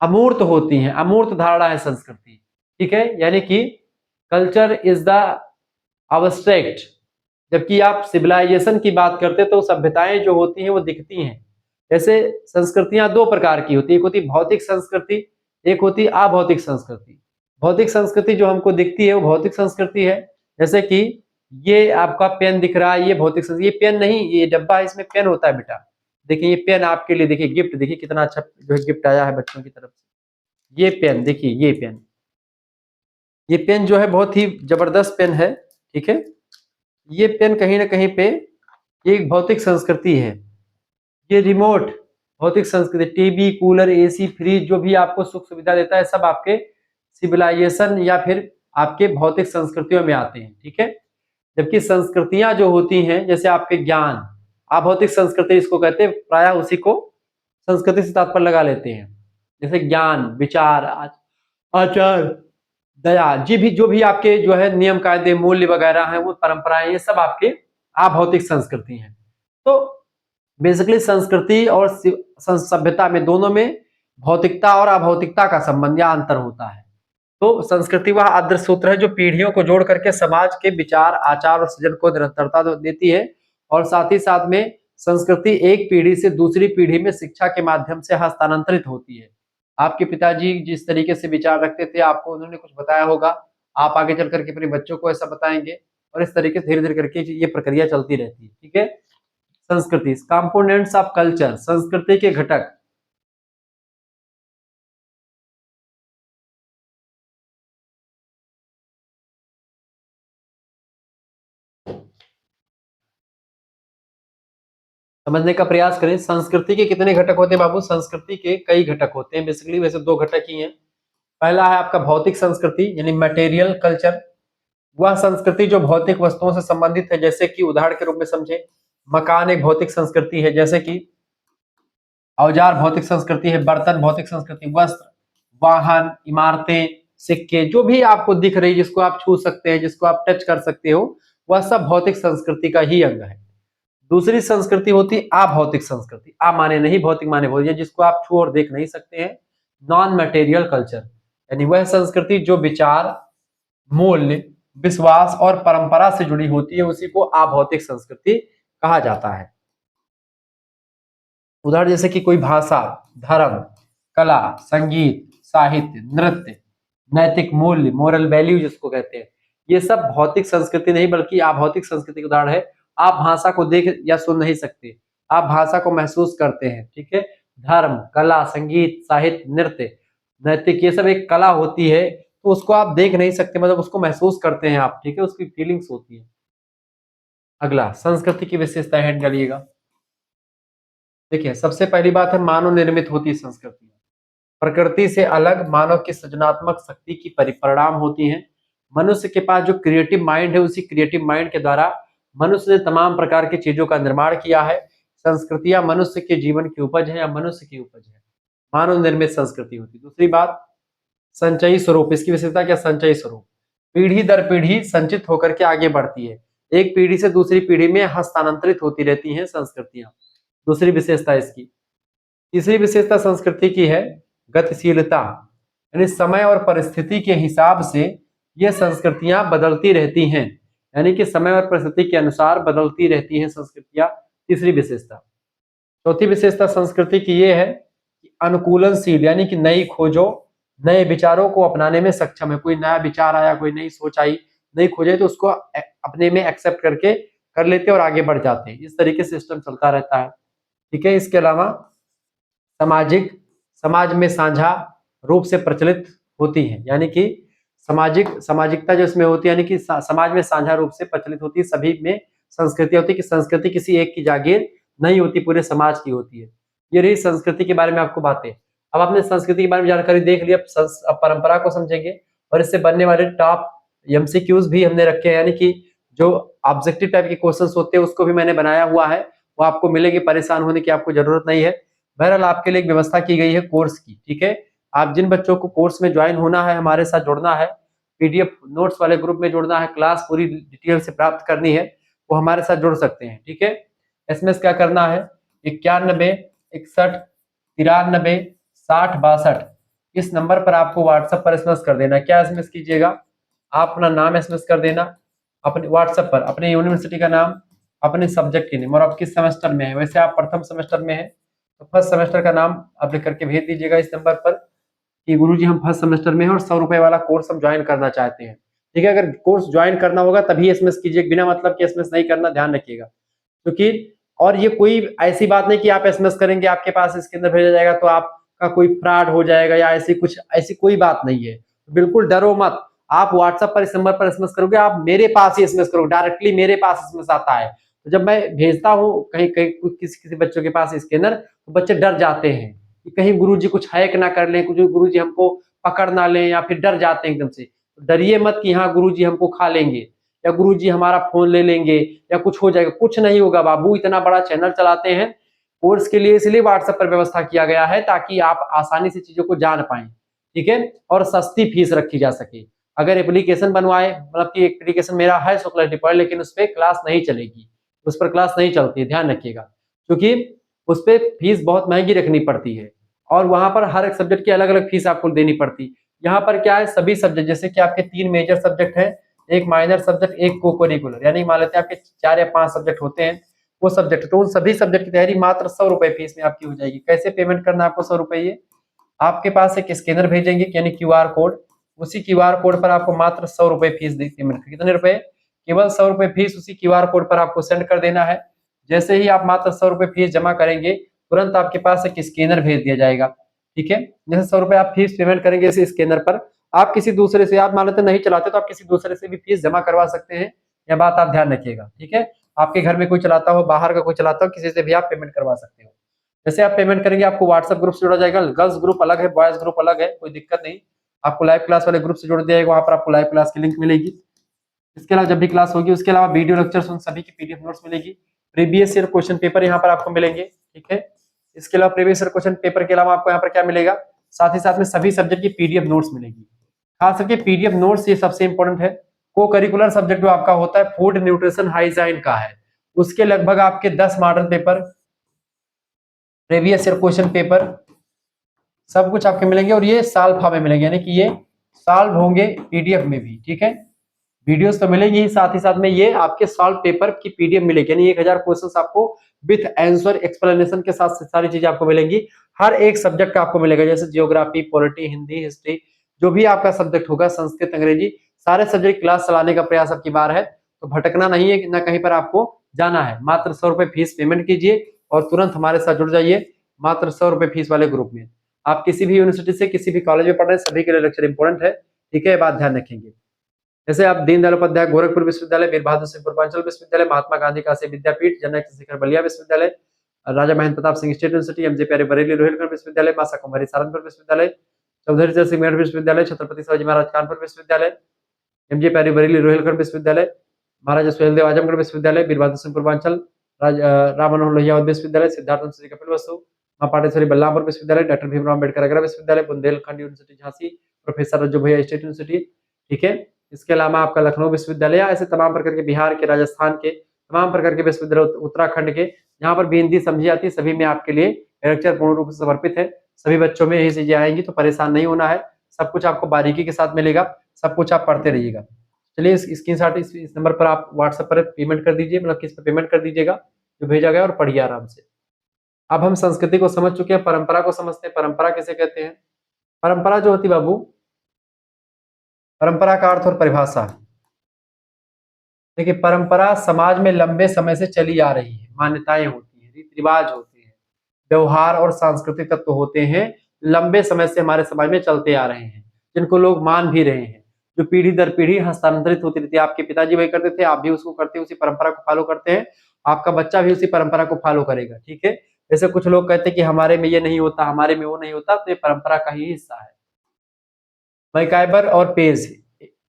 अमूर्त होती हैं, अमूर्त धारणा है संस्कृति, ठीक है, यानी कि कल्चर इज द अब्स्ट्रैक्ट। जबकि आप सिविलाइजेशन की बात करते तो सभ्यताएं जो होती हैं वो दिखती हैं। जैसे संस्कृतियां दो प्रकार की होती है, एक होती भौतिक संस्कृति, एक होती अभौतिक संस्कृति। भौतिक संस्कृति जो हमको दिखती है वो भौतिक संस्कृति है। जैसे कि ये आपका पेन दिख रहा है, ये भौतिक संस्कृति। ये पेन नहीं, ये डब्बा है, इसमें पेन होता है बेटा। देखिए ये पेन आपके लिए, देखिए गिफ्ट, देखिए कितना अच्छा जो है गिफ्ट आया है बच्चों की तरफ से। ये पेन देखिए, ये पेन जो है बहुत ही जबरदस्त पेन है, ठीक है। ये पेन कहीं ना कहीं पे एक भौतिक संस्कृति है। ये रिमोट भौतिक संस्कृति, टीवी, कूलर, एसी, फ्रिज जो भी आपको सुख सुविधा देता है सब आपके सिविलाइजेशन या फिर आपके भौतिक संस्कृतियों में आते हैं, ठीक है। जबकि संस्कृतियां जो होती हैं जैसे आपके ज्ञान, अभौतिक संस्कृति इसको कहते हैं, प्रायः उसी को संस्कृति से तात्पर्य लगा लेते हैं। जैसे ज्ञान, विचार, आचार, दया, जो भी आपके जो है नियम कायदे, मूल्य वगैरह हैं, वो परंपराएं, ये सब आपके अभौतिक संस्कृति हैं। तो बेसिकली संस्कृति और सभ्यता में, दोनों में भौतिकता और अभौतिकता का संबंध या अंतर होता है। तो संस्कृति वह आदर्श सूत्र है जो पीढ़ियों को जोड़ करके समाज के विचार, आचार और सृजन को निरंतरता देती है। और साथ ही साथ में संस्कृति एक पीढ़ी से दूसरी पीढ़ी में शिक्षा के माध्यम से हस्तांतरित होती है। आपके पिताजी जिस तरीके से विचार रखते थे, आपको उन्होंने कुछ बताया होगा, आप आगे चल करके अपने बच्चों को ऐसा बताएंगे, और इस तरीके से धीरे धीरे करके ये प्रक्रिया चलती रहती है, ठीक है। संस्कृति, कंपोनेंट्स ऑफ कल्चर, संस्कृति के घटक। समझने का प्रयास करें। संस्कृति के कितने घटक होते हैं बाबू? संस्कृति के कई घटक होते हैं, बेसिकली वैसे दो घटक ही हैं। पहला है आपका भौतिक संस्कृति यानी मटेरियल कल्चर। वह संस्कृति जो भौतिक वस्तुओं से संबंधित है, जैसे कि उदाहरण के रूप में समझे, मकान एक भौतिक संस्कृति है, जैसे कि औजार भौतिक संस्कृति है, बर्तन भौतिक संस्कृति, वस्त्र, वाहन, इमारतें, सिक्के, जो भी आपको दिख रही, जिसको आप छू सकते हैं, जिसको आप टच कर सकते हो, वह सब भौतिक संस्कृति का ही अंग है। दूसरी संस्कृति होती है अभौतिक संस्कृति। आ माने नहीं, भौतिक माने भौतिक, जिसको आप छू और देख नहीं सकते हैं। नॉन मटेरियल कल्चर यानी वह संस्कृति जो विचार, मूल्य, विश्वास और परंपरा से जुड़ी होती है, उसी को अभौतिक संस्कृति कहा जाता है। उदाहरण जैसे कि कोई भाषा, धर्म, कला, संगीत, साहित्य, नृत्य, नैतिक मूल्य, मोरल वैल्यू जिसको कहते हैं, ये सब भौतिक संस्कृति नहीं बल्कि अभौतिक संस्कृति का उदाहरण है। आप भाषा को देख या सुन नहीं सकते, आप भाषा को महसूस करते हैं, ठीक है। धर्म, कला, संगीत, साहित्य, नृत्य, नैतिक, ये सब एक कला होती है, तो उसको आप देख नहीं सकते, मतलब उसको महसूस करते हैं आप, ठीक है, उसकी फीलिंग्स होती है। अगला, संस्कृति की विशेषता हेड डालिएगा। देखिए सबसे पहली बात है मानव निर्मित होती संस्कृति, प्रकृति से अलग मानव की सृजनात्मक शक्ति की परिणाम होती हैं। मनुष्य के पास जो क्रिएटिव माइंड है, उसी क्रिएटिव माइंड के द्वारा मनुष्य ने तमाम प्रकार की चीजों का निर्माण किया है। संस्कृतियां मनुष्य के जीवन की उपज है या मनुष्य की उपज है, मानव निर्मित संस्कृति होती है। दूसरी बात, संचयी स्वरूप, इसकी विशेषता क्या? संचयी स्वरूप, पीढ़ी दर पीढ़ी संचित होकर के आगे बढ़ती है, एक पीढ़ी से दूसरी पीढ़ी में हस्तांतरित होती रहती हैं संस्कृतियां, दूसरी विशेषता इसकी। तीसरी विशेषता संस्कृति की है गतिशीलता, यानी समय और परिस्थिति के हिसाब से ये संस्कृतियां बदलती रहती हैं, यानी कि समय और परिस्थिति के अनुसार बदलती रहती हैं संस्कृतियां। तीसरी विशेषता। चौथी विशेषता संस्कृति की ये है कि अनुकूलनशील, यानी कि नई खोजों, नए विचारों को अपनाने में सक्षम है। कोई नया विचार आया, कोई नई सोच आई, नई खोज आई, तो उसको अपने में एक्सेप्ट करके कर लेते और आगे बढ़ जाते हैं। इस तरीके से सिस्टम चलता रहता है। ठीक है। इसके अलावा सामाजिक, समाज में साझा रूप से प्रचलित होती है, यानी कि सामाजिकता जो इसमें होती है, यानी कि समाज में साझा रूप से प्रचलित होती है। सभी में संस्कृति होती है कि संस्कृति किसी एक की जागीर नहीं होती, पूरे समाज की होती है। ये रही संस्कृति के बारे में आपको बातें। अब आपने संस्कृति के बारे में जानकारी देख ली, अब परंपरा को समझेंगे और इससे बनने वाले टॉप एमसीक्यूज भी हमने रखे हैं, यानी कि जो ऑब्जेक्टिव टाइप के क्वेश्चंस होते हैं उसको भी मैंने बनाया हुआ है, वो आपको मिलेंगे, परेशान होने की आपको जरूरत नहीं है। बहरहाल आपके लिए एक व्यवस्था की गई है कोर्स की। ठीक है। आप जिन बच्चों को कोर्स में ज्वाइन होना है, हमारे साथ जुड़ना है, पीडीएफ नोट्स वाले ग्रुप में जुड़ना है, क्लास पूरी डिटेल से प्राप्त करनी है, वो हमारे साथ जुड़ सकते हैं। ठीक है। एसएमएस क्या करना है, 9161936062, इस नंबर पर आपको व्हाट्सएप पर एसएमएस कर देना। क्या एसएमएस कीजिएगा, आप अपना नाम एसएमएस कर देना, अपने व्हाट्सएप पर अपने यूनिवर्सिटी का नाम, अपने सब्जेक्ट की नेम और आप किस सेमेस्टर में है। वैसे आप प्रथम सेमेस्टर में है तो फर्स्ट सेमेस्टर का नाम आप लिख करके भेज दीजिएगा इस नंबर पर कि गुरुजी हम फर्स्ट सेमेस्टर में हैं और 100 रुपए वाला कोर्स हम ज्वाइन करना चाहते हैं। ठीक है। अगर कोर्स ज्वाइन करना होगा तभी एसएमएस कीजिए, बिना मतलब कि एसएमएस नहीं करना, ध्यान रखिएगा। क्योंकि और ये कोई ऐसी बात नहीं कि आप एसएमएस करेंगे आपके पास इसके अंदर भेजा जाएगा तो आपका कोई फ्रॉड हो जाएगा या ऐसी कोई बात नहीं है। बिल्कुल डरो मत। आप व्हाट्सएप पर इस नंबर पर एसएमएस करोगे, आप मेरे पास ही एसएमएस करोगे, डायरेक्टली मेरे पास एसएमएस आता है। तो जब मैं भेजता हूँ कहीं कहीं किसी बच्चों के पास स्कैनर, तो बच्चे डर जाते हैं कि कहीं गुरुजी कुछ हैक ना कर लें, कुछ गुरुजी हमको पकड़ ना लें, या फिर डर जाते हैं एकदम से। डरिए मत कि हाँ गुरुजी हमको खा लेंगे या गुरुजी हमारा फोन ले लेंगे या कुछ हो जाएगा। कुछ नहीं होगा बाबू, इतना बड़ा चैनल चलाते हैं कोर्स के लिए, इसलिए व्हाट्सएप पर व्यवस्था किया गया है ताकि आप आसानी से चीजों को जान पाएं। ठीक है। और सस्ती फीस रखी जा सके। अगर एप्लीकेशन बनवाए, मतलब कि एप्लीकेशन मेरा है शुक्ला डिपर, लेकिन उस पर क्लास नहीं चलेगी, उस पर क्लास नहीं चलती है, ध्यान रखिएगा, क्योंकि उस पर फीस बहुत महंगी रखनी पड़ती है और वहां पर हर एक सब्जेक्ट की अलग अलग फीस आपको देनी पड़ती। यहाँ पर क्या है, सभी सब्जेक्ट, जैसे कि आपके 3 मेजर सब्जेक्ट है, एक माइनर सब्जेक्ट, एक को करिकुलर, यानी मान लेते हैं आपके 4 या 5 सब्जेक्ट होते हैं वो सब्जेक्ट, तो उन सभी सब्जेक्ट की तैयारी मात्र 100 रुपए फीस में आपकी हो जाएगी। कैसे पेमेंट करना है आपको 100 रुपए, ये आपके पास एक स्कैनर भेजेंगे यानी क्यूआर कोड, उसी क्यूआर कोड पर आपको मात्र 100 रुपए फीस पेमेंट, कितने रुपए, केवल 100 रुपए फीस उसी क्यूआर कोड पर आपको सेंड कर देना है। जैसे ही आप मात्र 100 रुपए फीस जमा करेंगे, तुरंत आपके पास एक स्कैनर भेज दिया जाएगा। ठीक है। जैसे 100 रुपए आप फीस पेमेंट करेंगे इस स्कैनर पर, आप किसी दूसरे से, आप मान लेते नहीं चलाते तो आप किसी दूसरे से भी फीस जमा करवा सकते हैं। यह बात आप ध्यान रखिएगा। ठीक है। आपके घर में कोई चलाता हो, बाहर का कोई चलाता हो, किसी से भी आप पेमेंट करवा सकते हो। जैसे आप पेमेंट करेंगे आपको व्हाट्सएप ग्रुप से जोड़ा जाएगा, गर्ल्स ग्रुप अलग है, बॉयज ग्रुप अलग है, कोई दिक्कत नहीं। आपको लाइव क्लास वाले ग्रुप से जोड़ दिया जाएगा, वहां पर आपको लाइव क्लास की लिंक मिलेगी। इसके अलावा जब भी क्लास होगी उसके अलावा वीडियो लेक्चर्स उन सभी की पीडीएफ नोट्स मिलेगी, प्रीवियस ईयर क्वेश्चन पेपर यहाँ पर आपको मिलेंगे। ठीक है। इसके अलावा प्रीवियस ईयर क्वेश्चन पेपर के अलावा आपको यहाँ पर क्या मिलेगा, साथ ही साथ में सभी सब्जेक्ट की पीडीएफ नोट्स मिलेगी। खास करके पीडीएफ नोट्स ये सबसे इंपॉर्टेंट है। को करिकुलर सब्जेक्ट जो आपका होता है फूड न्यूट्रिशन हाइजीन का है, उसके लगभग आपके 10 model paper, previous year question paper, सब कुछ आपके मिलेंगे और ये साल्फा में मिलेंगे, यानी कि ये सॉल्व होंगे पीडीएफ में भी। ठीक है। वीडियोस तो मिलेंगी ही, साथ ही साथ में ये आपके सॉल्व पेपर की पीडीएफ मिलेगी, यानी 1000 क्वेश्चंस आपको विथ आंसर एक्सप्लेनेशन के साथ सारी चीजें आपको मिलेंगी। हर एक सब्जेक्ट का आपको मिलेगा, जैसे जियोग्राफी, पॉलिटी, हिंदी, हिस्ट्री, जो भी आपका सब्जेक्ट होगा, संस्कृत, अंग्रेजी, सारे सब्जेक्ट क्लास चलाने का प्रयास आपकी बार है। तो भटकना नहीं है, ना कहीं पर आपको जाना है। मात्र 100 रुपए फीस पेमेंट कीजिए और तुरंत हमारे साथ जुड़ जाइए, मात्र 100 रुपए फीस वाले ग्रुप में। आप किसी भी यूनिवर्सिटी से, किसी भी कॉलेज में पढ़ रहे हैं, सभी के लिए लेक्चर इंपॉर्टेंट है। ठीक है, बात ध्यान रखेंगे। जैसे आप दीनदयाल उपाध्याय गोरखपुर विश्वविद्यालय, वीर बहादुर सिंह पूर्वांचल विश्वविद्यालय, महात्मा गांधी काशी विद्यापीठ, जनक शेखर बलिया विश्वविद्यालय, Raja Mahendra Pratap Singh state university, MJ प्यारे बरेली रोहिलखंड विश्वविद्यालय, मासा कुमारी सहारनपुर विश्वविद्यालय, चौधरी चरण सिंह मेरठ विश्वविद्यालय, छत्रपति शिवाजी महाराज कानपुर विश्वविद्यालय, एमजे प्यारे बरेली रोहिलखंड विश्वविद्यालय, महाराजा सुहेलदेव आजमगढ़ विश्वविद्यालय, वीर बहादुर सिंह पूर्वांचल, राम मनोहर लोहिया विश्वविद्यालय, सिद्धार्थ नंद कपिल वस्तु, मां पाटेश्वरी बल्लामपुर विश्वविद्यालय, डॉक्टर भीमराव अम्बेडकर आगरा विश्वविद्यालय, बुंदेलखंड यूनिवर्सिटी झांसी, प्रोफेसर रज्जू भैया स्टेट यूनिवर्सिटी। ठीक है। इसके अलावा आपका लखनऊ विश्वविद्यालय, ऐसे तमाम प्रकार के, बिहार के, राजस्थान के तमाम प्रकार के विश्वविद्यालय, उत्तराखंड के, जहां पर भी हिंदी समझी जाती है, सभी में आपके लिए लेक्चर पूर्ण रूप से समर्पित है। सभी बच्चों में यही चीजें आएंगी, तो परेशान नहीं होना है। सब कुछ आपको बारीकी के साथ मिलेगा, सब कुछ आप पढ़ते रहिएगा। चलिए इस स्क्रीनशॉट इस नंबर पर आप व्हाट्सएप पर पेमेंट कर दीजिए, मतलब किस पे पेमेंट कर दीजिएगा जो भेजा गया, और पढ़िए आराम से। अब हम संस्कृति को समझ चुके हैं, परंपरा को समझते हैं। परंपरा किसे कहते हैं? परंपरा जो होती है बाबू, परंपरा का अर्थ और परिभाषा देखिए, परंपरा समाज में लंबे समय से चली आ रही है, मान्यताएं होती हैं, रीति रिवाज होते हैं, व्यवहार और सांस्कृतिक तत्व होते हैं, लंबे समय से हमारे समाज में चलते आ रहे हैं, जिनको लोग मान भी रहे हैं, जो पीढ़ी दर पीढ़ी हस्तांतरित होती रहती है। आपके पिताजी वही करते थे, आप भी उसको करते हैं, उसी परंपरा को फॉलो करते हैं, आपका बच्चा भी उसी परंपरा को फॉलो करेगा। ठीक है, जैसे कुछ लोग कहते हैं कि हमारे में ये नहीं होता, हमारे में वो नहीं होता, तो ये परंपरा का ही हिस्सा है। मैकाइबर और पेज,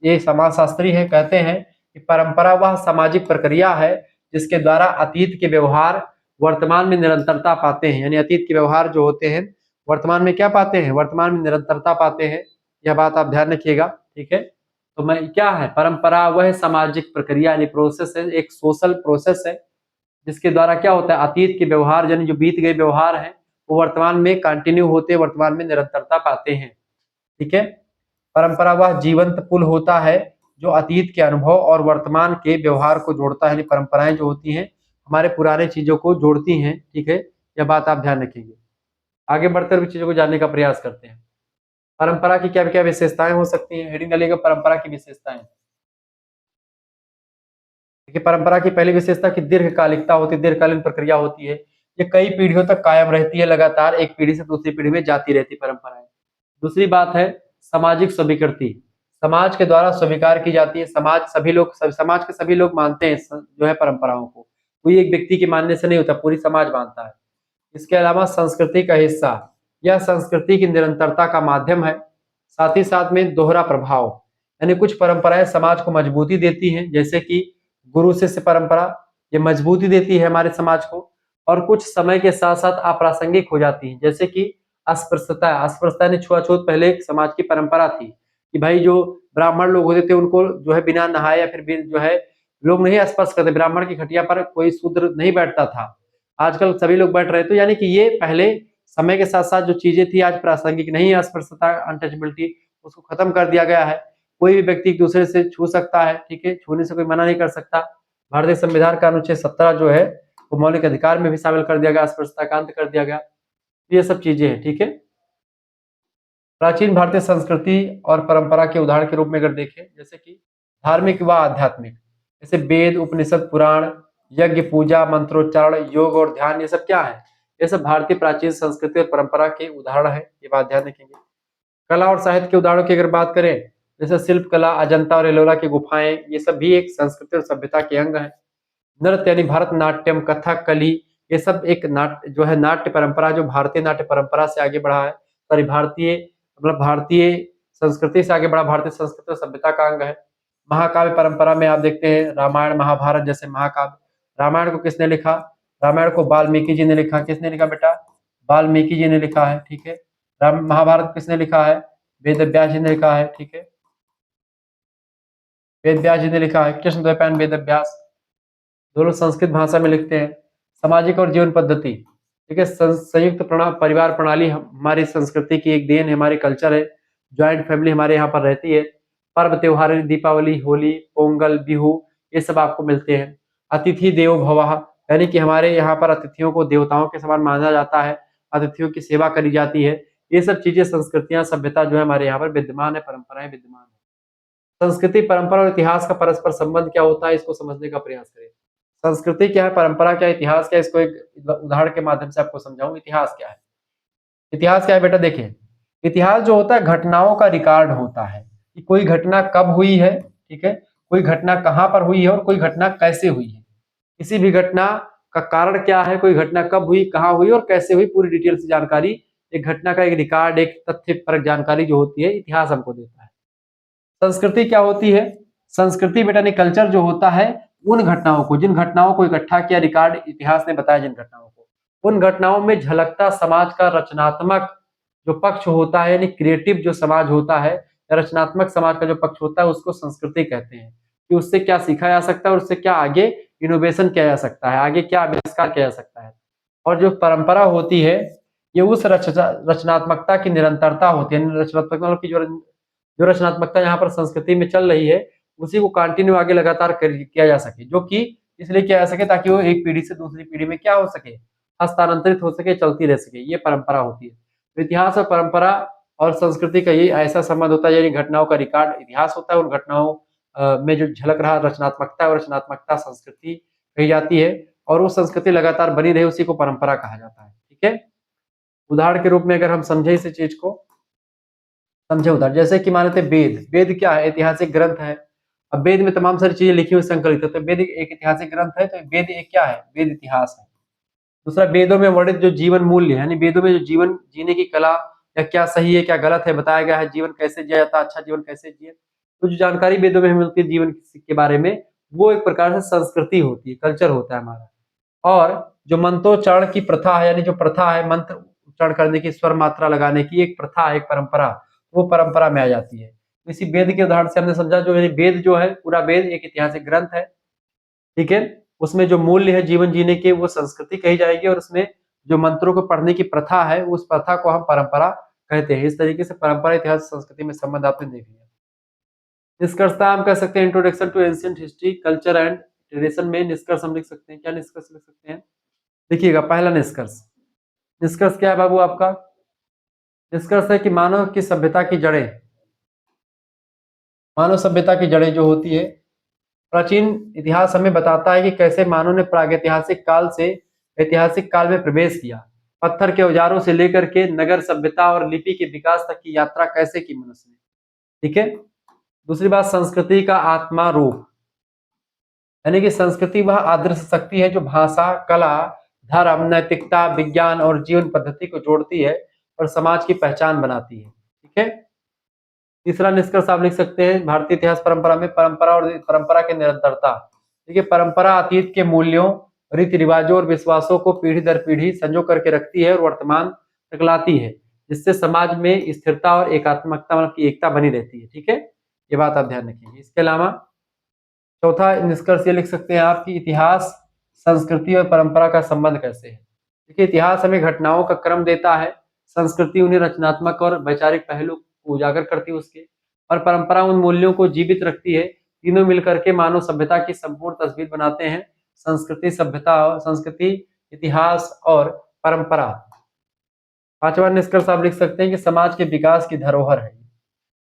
ये समाजशास्त्री है, कहते हैं कि परंपरा वह सामाजिक प्रक्रिया है जिसके द्वारा अतीत के व्यवहार वर्तमान में निरंतरता पाते हैं। यानी अतीत के व्यवहार जो होते हैं वर्तमान में क्या पाते हैं? वर्तमान में निरंतरता पाते हैं। यह बात आप ध्यान रखिएगा। ठीक है, तो मैं क्या है परंपरा? वह सामाजिक प्रक्रिया यानी प्रोसेस है, एक सोशल प्रोसेस है जिसके द्वारा क्या होता है? अतीत के व्यवहार यानी जो बीत गए व्यवहार हैं वो वर्तमान में कंटिन्यू होते, वर्तमान में निरंतरता पाते हैं। ठीक है, परंपरा वह जीवंत पुल होता है जो अतीत के अनुभव और वर्तमान के व्यवहार को जोड़ता है। यानी परंपराएं जो होती हैं हमारे पुराने चीजों को जोड़ती हैं। ठीक है, यह बात आप ध्यान रखेंगे। आगे बढ़ते हुए चीजों को जानने का प्रयास करते हैं। परंपरा की क्या क्या विशेषताएं हो सकती हैं? हेडिंग डालिएगा परंपरा की विशेषताएं। देखिए, परंपरा की पहली विशेषता की दीर्घकालिकता होती है, दीर्घकालीन प्रक्रिया होती है, ये कई पीढ़ियों तक कायम रहती है, लगातार एक पीढ़ी से दूसरी पीढ़ी में जाती रहती परंपराएं। दूसरी बात है सामाजिक स्वीकृति, समाज के द्वारा स्वीकार की जाती है। समाज के सभी लोग मानते हैं जो है परंपराओं को, कोई एक व्यक्ति के मानने से नहीं होता, पूरी समाज मानता है। इसके अलावा संस्कृति का हिस्सा, यह संस्कृति की निरंतरता का माध्यम है। साथ ही साथ में दोहरा प्रभाव, यानी कुछ परंपराएं समाज को मजबूती देती हैं, जैसे कि गुरु शिष्य परंपरा, ये मजबूती देती है हमारे समाज को, और कुछ समय के साथ साथ अप्रासंगिक हो जाती है, जैसे कि अस्पृश्यता। अस्पृश्यता यानी छुआछूत पहले एक समाज की परंपरा थी कि भाई जो ब्राह्मण लोग होते थे उनको जो है बिना नहाए या फिर जो है लोग नहीं स्पर्श करते, ब्राह्मण की खटिया पर कोई शूद्र नहीं बैठता था। आजकल सभी लोग बैठ रहे थे, यानी कि ये पहले समय के साथ साथ जो चीजें थी आज प्रासंगिक नहीं है। अस्पृश्यता, अनटचेबिलिटी, उसको खत्म कर दिया गया है। कोई भी व्यक्ति एक दूसरे से छू सकता है। ठीक है, छूने से कोई मना नहीं कर सकता। भारतीय संविधान का अनुच्छेद 17 जो है वो मौलिक अधिकार में भी शामिल कर दिया गया, अस्पृश्यता का अंत कर दिया गया। ये सब चीजें हैं। ठीक है, प्राचीन भारतीय संस्कृति और परंपरा के उदाहरण के रूप में अगर देखें, जैसे कि धार्मिक व आध्यात्मिक, जैसे वेद, उपनिषद, पुराण, यज्ञ, पूजा, मंत्रोच्चारण, योग और ध्यान, ये सब क्या है? ये सब भारतीय प्राचीन संस्कृति और परंपरा के उदाहरण है। ये बात ध्यान रखेंगे। कला और साहित्य के उदाहरणों की अगर बात करें, जैसे शिल्प कला, अजंता और एलोरा की गुफाएं, ये सब भी एक संस्कृति और सभ्यता के अंग है। नृत्य यानी भरतनाट्यम, कथक, कली, ये सब एक नाट्य जो है नाट्य परंपरा, जो भारतीय नाट्य परंपरा से आगे बढ़ा है, सॉरी भारतीय मतलब भारतीय संस्कृति से आगे बढ़ा, भारतीय संस्कृति और सभ्यता का अंग है। महाकाव्य परंपरा में आप देखते हैं रामायण, महाभारत जैसे महाकाव्य। रामायण को किसने लिखा? रामायण को वाल्मीकि जी ने लिखा। किसने लिखा बेटा? वाल्मीकि जी ने लिखा है। ठीक है, राम महाभारत किसने लिखा है? वेद व्यास जी ने लिखा है। ठीक है, वेद व्यास जी ने लिखा है, कृष्णद्वैपायन वेद व्यास, दोनों संस्कृत भाषा में लिखते हैं। सामाजिक और जीवन पद्धति, ठीक है, संयुक्त परिवार प्रणाली हमारी संस्कृति की एक देन है, हमारी कल्चर है। ज्वाइंट फैमिली हमारे यहाँ पर रहती है। पर्व त्योहार, दीपावली, होली, पोंगल, बिहू, ये सब आपको मिलते हैं। अतिथि देवो भवः, यानी कि हमारे यहाँ पर अतिथियों को देवताओं के समान माना जाता है, अतिथियों की सेवा करी जाती है। ये सब चीजें, संस्कृतियां, सभ्यता जो है हमारे यहाँ पर विद्यमान है, परंपराएं विद्यमान है। संस्कृति, परंपरा और इतिहास का परस्पर संबंध क्या होता है, इसको समझने का प्रयास करें। संस्कृति क्या है, परंपरा क्या है, इतिहास क्या है, इसको एक उदाहरण के माध्यम से आपको समझाऊं। इतिहास क्या है? इतिहास क्या है बेटा? देखिए, इतिहास जो होता है घटनाओं का रिकॉर्ड होता है कि कोई घटना कब हुई है। ठीक है, कोई घटना कहाँ पर हुई है और कोई घटना कैसे हुई है। किसी भी घटना का कारण क्या है, कोई घटना कब हुई, कहाँ हुई और कैसे हुई, पूरी डिटेल से जानकारी, एक घटना का एक रिकॉर्ड, एक तथ्य परक जानकारी जो होती है, इतिहास हमको देता है। संस्कृति क्या होती है? संस्कृति बेटा ने कल्चर जो होता है उन घटनाओं को, जिन घटनाओं को इकट्ठा किया, रिकॉर्ड इतिहास ने बताया, जिन घटनाओं को, उन घटनाओं में झलकता समाज का रचनात्मक जो पक्ष होता है, यानी क्रिएटिव जो समाज होता है, रचनात्मक समाज का जो पक्ष होता है, उसको संस्कृति कहते हैं। कि उससे क्या सीखा जा सकता है और उससे क्या आगे इनोवेशन किया जा सकता है, आगे क्या आविष्कार किया जा सकता है। और जो परंपरा होती है ये उस रचनात्मकता की निरंतरता होती है। रचनात्मकता मतलब की जो रचनात्मकता यहाँ पर संस्कृति में चल रही है, उसी को कंटिन्यू आगे लगातार किया जा सके, जो कि इसलिए किया जा सके ताकि वो एक पीढ़ी से दूसरी पीढ़ी में क्या हो सके, हस्तांतरित हो सके, चलती रह सके, ये परंपरा होती है। तो इतिहास और परंपरा और संस्कृति का ये ऐसा संबंध होता है, यानी घटनाओं का रिकॉर्ड इतिहास होता है, उन घटनाओं में जो झलक रहा रचनात्मकता और रचनात्मकता संस्कृति कही जाती है, और वो संस्कृति लगातार बनी रहे उसी को परंपरा कहा जाता है। ठीक है, उदाहरण के रूप में अगर हम समझे इस चीज को, समझे उदाहरण जैसे कि मानते वेद, वेद क्या है, ऐतिहासिक ग्रंथ है। अब वेद में तमाम सारी चीजें लिखी हुई संकलित है, तो वेद एक ऐतिहासिक ग्रंथ है, तो वेद एक क्या है, वेद इतिहास है। दूसरा, वेदों में वर्णित जो जीवन मूल्य है, यानी वेदों में जो जीवन जीने की कला या क्या सही है क्या गलत है बताया गया है, जीवन कैसे जिया जाता है, अच्छा जीवन कैसे जिए, तो जो जानकारी वेदों में हमें मिलती है जीवन के बारे में, वो एक प्रकार से संस्कृति होती है, कल्चर होता है हमारा। और जो मंत्रोच्चारण की प्रथा है, यानी जो प्रथा है मंत्र उच्चारण करने की, स्वर मात्रा लगाने की एक प्रथा है, एक परंपरा, वो परंपरा में आ जाती है। इसी वेद के उदाहरण से हमने समझा, जो वेद जो है पूरा वेद एक ऐतिहासिक ग्रंथ है। ठीक है, उसमें जो मूल्य है जीवन जीने के वो संस्कृति कही जाएगी, और उसमें जो मंत्रों को पढ़ने की प्रथा है उस प्रथा को हम परंपरा कहते हैं। इस तरीके से परंपरा इतिहास संस्कृति में संबंध आपने देख लिया। निष्कर्षता हम कह सकते हैं introduction to ancient history culture and tradition में निष्कर्ष हम लिख सकते हैं। क्या निष्कर्ष लिख सकते हैं, देखिएगा पहला निष्कर्ष, निष्कर्ष क्या है बाबू आपका, निष्कर्ष है कि मानव की सभ्यता की जड़ें, मानव सभ्यता की जड़ें जो होती है, प्राचीन इतिहास हमें बताता है कि कैसे मानव ने प्रागैतिहासिक काल से ऐतिहासिक काल में प्रवेश किया, पत्थर के औजारों से लेकर के नगर सभ्यता और लिपि के विकास तक की यात्रा कैसे की मनुष्य ने। ठीक है, दूसरी बात, संस्कृति का आत्मा रूप, यानी कि संस्कृति वह आदर्श शक्ति है जो भाषा, कला, धर्म, नैतिकता, विज्ञान और जीवन पद्धति को जोड़ती है और समाज की पहचान बनाती है। ठीक है, तीसरा निष्कर्ष आप लिख सकते हैं भारतीय इतिहास परंपरा में परंपरा और परंपरा की निरंतरता। देखिए, परंपरा अतीत के मूल्यों, रीति रिवाजों और विश्वासों को पीढ़ी दर पीढ़ी संजो करके रखती है और वर्तमान तक लाती है, जिससे समाज में स्थिरता और एकात्मकता मतलब की एकता बनी रहती है। ठीक है, ये बात आप ध्यान रखेंगे। इसके अलावा चौथा निष्कर्ष ये लिख सकते हैं आप कि इतिहास, संस्कृति और परंपरा का संबंध कैसे है। देखिए, इतिहास हमें घटनाओं का क्रम देता है, संस्कृति उन्हें रचनात्मक और वैचारिक पहलू को उजागर करती है उसके, और परंपरा उन मूल्यों को जीवित रखती है। तीनों मिलकर के मानव सभ्यता की संपूर्ण तस्वीर बनाते हैं। संस्कृति, सभ्यता, संस्कृति, इतिहास और परंपरा। पांचवा निष्कर्ष आप लिख सकते हैं कि समाज के विकास की धरोहर है।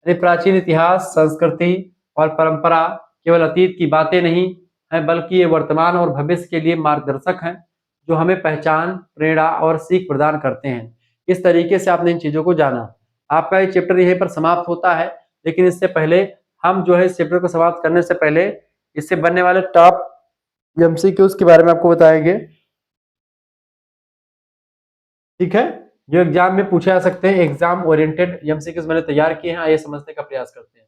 यानी प्राचीन इतिहास, संस्कृति और परंपरा केवल अतीत की बातें नहीं है, बल्कि ये वर्तमान और भविष्य के लिए मार्गदर्शक हैं, जो हमें पहचान, प्रेरणा और सीख प्रदान करते हैं। इस तरीके से आपने इन चीजों को जाना। आपका ये चैप्टर यहीं पर समाप्त होता है, लेकिन इससे पहले हम जो है इस चैप्टर को समाप्त करने से पहले इससे बनने वाले टॉप एमसीक्यूज के बारे में आपको बताएंगे। ठीक है, जो एग्जाम में पूछे जा सकते हैं, एग्जाम ओरिएंटेड एमसीक्यूज मैंने तैयार किए हैं, आइए समझने का प्रयास करते हैं।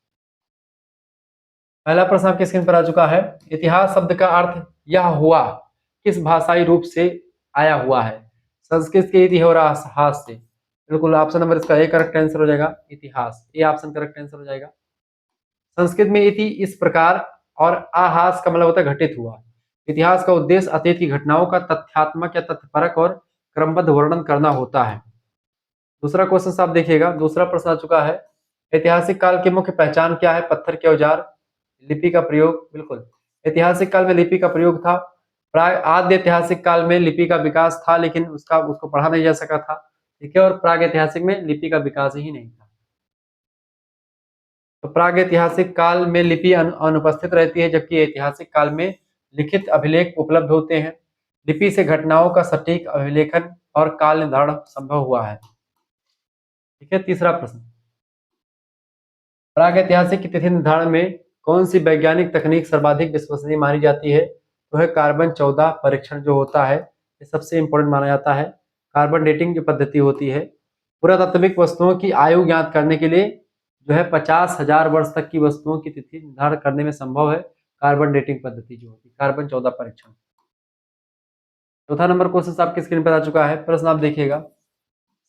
पहला प्रश्न आपके स्क्रीन पर आ चुका है, इतिहास शब्द का अर्थ यह हुआ किस भाषाई रूप से आया हुआ है। संस्कृत के इति और हास से। बिल्कुल, ऑप्शन नंबर इसका ए करेक्ट आंसर हो जाएगा, इतिहास, ए ऑप्शन करेक्ट आंसर हो जाएगा। संस्कृत में इति इस प्रकार और आहास का मतलब होता है घटित हुआ। इतिहास का उद्देश्य अतीत की घटनाओं का तथ्यात्मक या तथ्यपरक और क्रमबद्ध वर्णन करना होता है। दूसरा क्वेश्चन आप देखिएगा, दूसरा प्रश्न आ चुका है, ऐतिहासिक काल की मुख्य पहचान क्या है। पत्थर के औजार, लिपि का प्रयोग। बिल्कुल, ऐतिहासिक काल में लिपि का प्रयोग था। प्राय आद्य ऐतिहासिक काल में लिपि का विकास था, लेकिन उसको पढ़ा नहीं जा सका था। ठीक है, और प्राग ऐतिहासिक में लिपि का विकास ही नहीं था। तो प्राग ऐतिहासिक काल में लिपि अनुपस्थित रहती है, जबकि ऐतिहासिक काल में लिखित अभिलेख उपलब्ध होते हैं। लिपि से घटनाओं का सटीक अभिलेखन और काल निर्धारण संभव हुआ है। ठीक है, तीसरा प्रश्न, प्राग ऐतिहासिक की तिथि निर्धारण में कौन सी वैज्ञानिक तकनीक सर्वाधिक विश्वसनीय मानी जाती है। तो है कार्बन 14 परीक्षण जो होता है, ये सबसे इंपॉर्टेंट माना जाता है। कार्बन डेटिंग जो पद्धति होती है, पुरातात्विक वस्तुओं की आयु ज्ञात करने के लिए जो है 50,000 वर्ष तक की वस्तुओं की तिथि निर्धारण करने में संभव है कार्बन डेटिंग पद्धति जो होती है, कार्बन 14 परीक्षण। चौथा नंबर क्वेश्चन आपकी स्क्रीन पर आ चुका है, प्रश्न आप देखिएगा,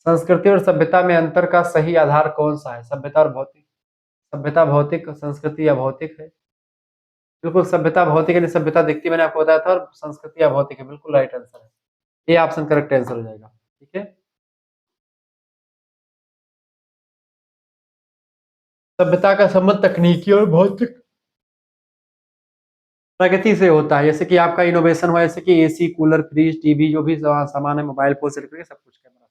संस्कृति और सभ्यता में अंतर का सही आधार कौन सा है। सभ्यता और भौतिक, सभ्यता भौतिक, संस्कृति या भौतिक है। बिल्कुल, सभ्यता भौतिक है, सभ्यता दिखती मैंने आपको बताया था, और संस्कृति या भौतिक है। बिल्कुल राइट आंसर है, ये ऑप्शन करेक्ट आंसर हो जाएगा। ठीक है, सभ्यता का संबंध तकनीकी और भौतिक प्रगति से होता है। जैसे कि आपका इनोवेशन हुआ, जैसे कि एसी, कूलर, फ्रिज, टीवी, जो भी सामान है, मोबाइल फोन से लेकर सब कुछ। कैमरा,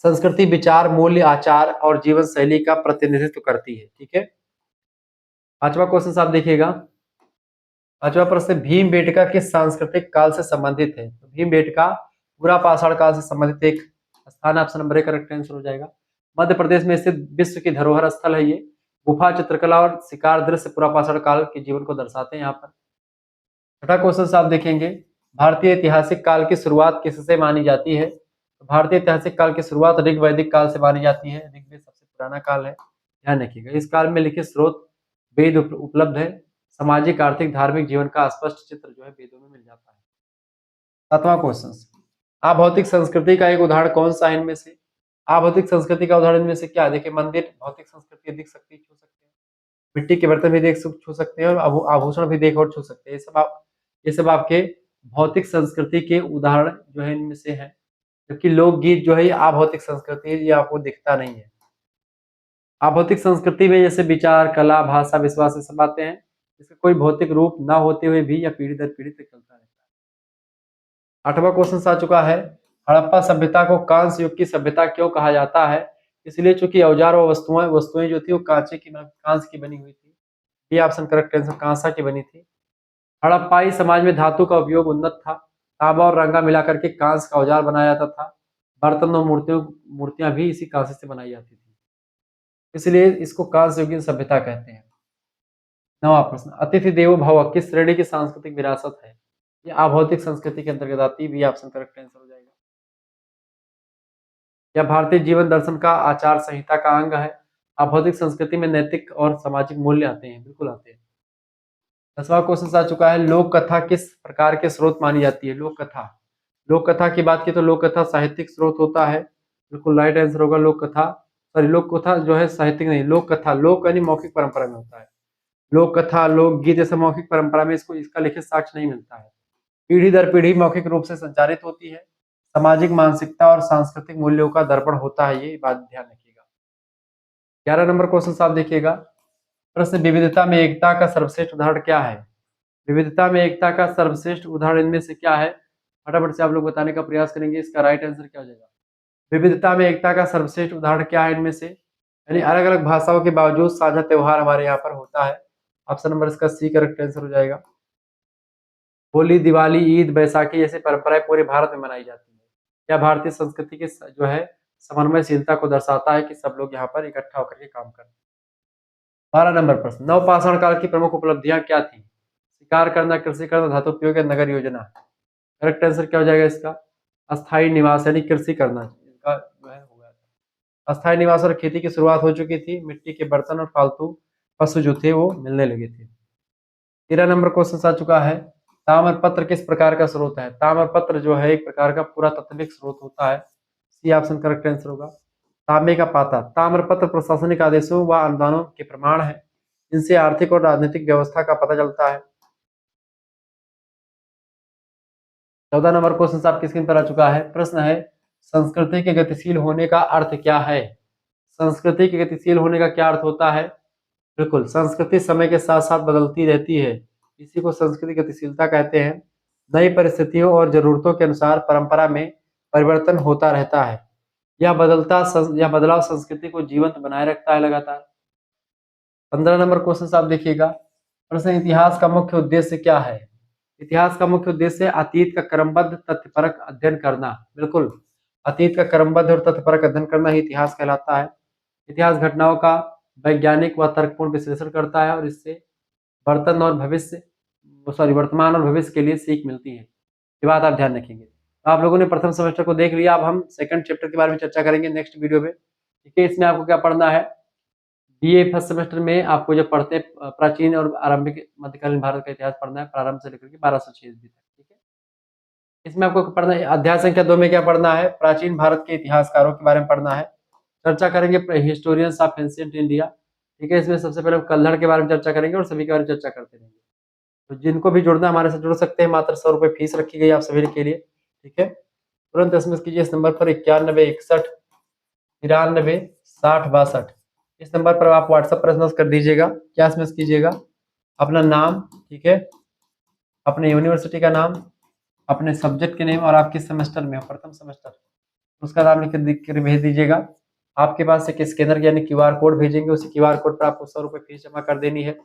संस्कृति विचार, मूल्य, आचार और जीवन शैली का प्रतिनिधित्व करती है। ठीक है, पांचवा क्वेश्चन आप देखिएगा। पांचवा प्रश्न, भीमबेटका किस सांस्कृतिक काल से संबंधित है? तो भीमबेटका पूरा पाषाण काल से संबंधित एक स्थान, ऑप्शन नंबर 1 करेक्ट आंसर हो जाएगा। मध्य प्रदेश में स्थित विश्व की धरोहर स्थल है ये। गुफा, चित्रकला और शिकार दृश्य पूरा पाषाण काल के जीवन को दर्शाते हैं यहाँ पर। छठा क्वेश्चन आप देखेंगे, भारतीय ऐतिहासिक काल की शुरुआत किससे मानी जाती है? तो भारतीय ऐतिहासिक काल की शुरुआत ऋग वैदिक काल से मानी जाती है। ऋग्वेद सबसे पुराना काल है, ध्यान रखिएगा। इस काल में लिखित स्रोत वेद उपलब्ध है। सामाजिक, आर्थिक, धार्मिक जीवन का स्पष्ट चित्र जो है वेदों में मिल जाता है। सातवां क्वेश्चन, अभौतिक संस्कृति का एक उदाहरण कौन सा है इनमें से? अभौतिक संस्कृति का उदाहरण इनमें से क्या है? देखिए, मंदिर भौतिक संस्कृति दिख सकती है, छू सकते हैं। मिट्टी के बर्तन भी छू सकते हैं, और आभूषण भी देख और छू सकते हैं। ये सब आपके भौतिक संस्कृति के उदाहरण जो है इनमें से है। क्योंकि लोकगीत जो है ये अभौतिक संस्कृति है, ये आपको दिखता नहीं है। अभौतिक संस्कृति में जैसे विचार, कला, भाषा, विश्वास, ये सब आते हैं। इसका कोई भौतिक रूप ना होते हुए भी यह पीढ़ी दर पीढ़ी तक चलता रहता है। आठवां क्वेश्चन आ चुका है, हड़प्पा सभ्यता को कांस्य युग की सभ्यता क्यों कहा जाता है? इसलिए चूंकि औजार और वस्तुएं जो थी वो कांच की बनी हुई थी। ये ऑप्शन करेक्ट आंसर, कांसा की बनी थी। हड़प्पाई समाज में धातु का उपयोग उन्नत था। तांबा और रंगा मिलाकर के कांस का औजार बनाया जाता था। बर्तन और मूर्तियां भी इसी कांसे से बनाई जाती थी, इसलिए इसको कांस्य युगीन सभ्यता कहते हैं। नवा प्रश्न, अतिथि देवो भव किस श्रेणी की सांस्कृतिक विरासत है? ये अभौतिक संस्कृति के अंतर्गत आती है। भी ऑप्शन करेक्ट आंसर हो जाएगा। यह भारतीय जीवन दर्शन का आचार संहिता का अंग है। अभौतिक संस्कृति में नैतिक और सामाजिक मूल्य आते हैं, बिल्कुल आते हैं। 10वां क्वेश्चन आ चुका है, लोक कथा किस प्रकार के स्रोत मानी जाती है? लोक कथा, लोक कथा की बात की तो लोक कथा साहित्यिक स्रोत होता है, बिल्कुल राइट आंसर होगा। लोक कथा, सॉरी, लोक कथा जो है साहित्यिक नहीं, लोक कथा, लोक यानी मौखिक परंपरा में होता है। लोक कथा, लोक गीत जैसे मौखिक परंपरा में इसका लिखित साक्ष्य नहीं मिलता है। पीढ़ी दर पीढ़ी मौखिक रूप से संचारित होती है। सामाजिक मानसिकता और सांस्कृतिक मूल्यों का दर्पण होता है, ये बात ध्यान रखिएगा। 11 नंबर क्वेश्चन आप देखिएगा। प्रश्न, विविधता में एकता का सर्वश्रेष्ठ उदाहरण क्या है? विविधता में एकता का सर्वश्रेष्ठ उदाहरण इनमें से क्या है? फटाफट से आप लोग बताने का प्रयास करेंगे, इसका राइट आंसर क्या हो जाएगा? विविधता में एकता का सर्वश्रेष्ठ उदाहरण क्या है इनमें से? यानी अलग अलग भाषाओं के बावजूद साझा त्योहार हमारे यहाँ पर होता है। ऑप्शन नंबर इसका सी करेक्ट आंसर हो जाएगा। होली, दिवाली, ईद, बैसाखी जैसी परंपराएं पूरे भारत में मनाई जाती है। यह भारतीय संस्कृति के जो है समन्वयशीलता को दर्शाता है कि सब लोग यहाँ पर इकट्ठा होकर के काम करते हैं। 12 नंबर प्रश्न, नवपाषाण काल की प्रमुख उपलब्धियां क्या थी? शिकार करना, कृषि करना, धातु उपयोग या नगर योजना? करेक्ट आंसर क्या हो जाएगा इसका? अस्थायी निवास यानी कृषि करना, इनका जो है हो गया था। अस्थायी निवास और खेती की शुरुआत हो चुकी थी। मिट्टी के बर्तन और पालतू पशु जो थे वो मिलने लगे थे। 13 नंबर क्वेश्चन आ चुका है, ताम्रपत्र किस प्रकार का स्रोत है? ताम्रपत्र जो है एक प्रकार का पुरातात्विक स्रोत होता है। सी ऑप्शन करेक्ट आंसर होगा। तांबे का पाता, ताम्रपत्र प्रशासनिक आदेशों व अनुदानों के प्रमाण है। इनसे आर्थिक और राजनीतिक व्यवस्था का पता चलता है। 14 नंबर क्वेश्चन आपकी स्क्रीन पर आ चुका है। प्रश्न है, संस्कृति के गतिशील होने का अर्थ क्या है? संस्कृति के गतिशील होने का क्या अर्थ होता है? बिल्कुल, संस्कृति समय के साथ साथ बदलती रहती है, इसी को संस्कृति गतिशीलता कहते हैं। नई परिस्थितियों और जरूरतों के अनुसार परंपरा में परिवर्तन होता रहता है। यह बदलाव संस्कृति को जीवंत बनाए रखता है लगातार। 15 नंबर क्वेश्चन आप देखिएगा। प्रश्न, इतिहास का मुख्य उद्देश्य क्या है? इतिहास का मुख्य उद्देश्य अतीत का क्रमबद्ध तथ्यपरक अध्ययन करना। बिल्कुल, अतीत का क्रमबद्ध और तथ्यपरक अध्ययन करना ही इतिहास कहलाता है। इतिहास घटनाओं का वैज्ञानिक व तर्कपूर्ण विश्लेषण करता है और इससे वर्तमान और भविष्य के लिए सीख मिलती है। ये बात आप ध्यान रखेंगे। तो आप लोगों ने प्रथम सेमेस्टर को देख लिया, अब हम सेकंड चैप्टर के बारे में चर्चा करेंगे नेक्स्ट वीडियो में। ठीक है, इसमें आपको क्या पढ़ना है? बीए फर्स्ट सेमेस्टर में आपको जब पढ़ते हैं प्राचीन और आरंभिक मध्यकालीन भारत का इतिहास पढ़ना है, प्रारंभ से लेकर के 1206 ईस्वी तक। ठीक है, इसमें आपको पढ़ना है अध्याय संख्या 2 में क्या पढ़ना है? प्राचीन भारत के इतिहासकारों के बारे में पढ़ना है। चर्चा करेंगे हिस्टोरियंस ऑफ एंशिएंट इंडिया। ठीक है, इसमें सबसे पहले कल्हड़ के बारे में चर्चा करेंगे और सभी के बारे में चर्चा करते रहेंगे। तो जिनको भी जुड़ना हमारे साथ जुड़ सकते हैं, मात्र 100 रुपये फीस रखी गई आप सभी के लिए। ठीक है, तुरंत एसएमएस कीजिए इस नंबर पर 91 61 93 60 62। इस नंबर पर आप व्हाट्सएप पर एसएमएस कर दीजिएगा। क्या एसएमएस कीजिएगा? अपना नाम, ठीक है, अपने यूनिवर्सिटी का नाम, अपने सब्जेक्ट के नेम और आप किस सेमेस्टर में हो, प्रथम सेमेस्टर, उसका नाम लिख कर भेज दीजिएगा। आपके पास एक स्कैनर यानी क्यूआर कोड भेजेंगे, उसी क्यूआर कोड पर आपको 100 रुपये फीस जमा कर देनी है।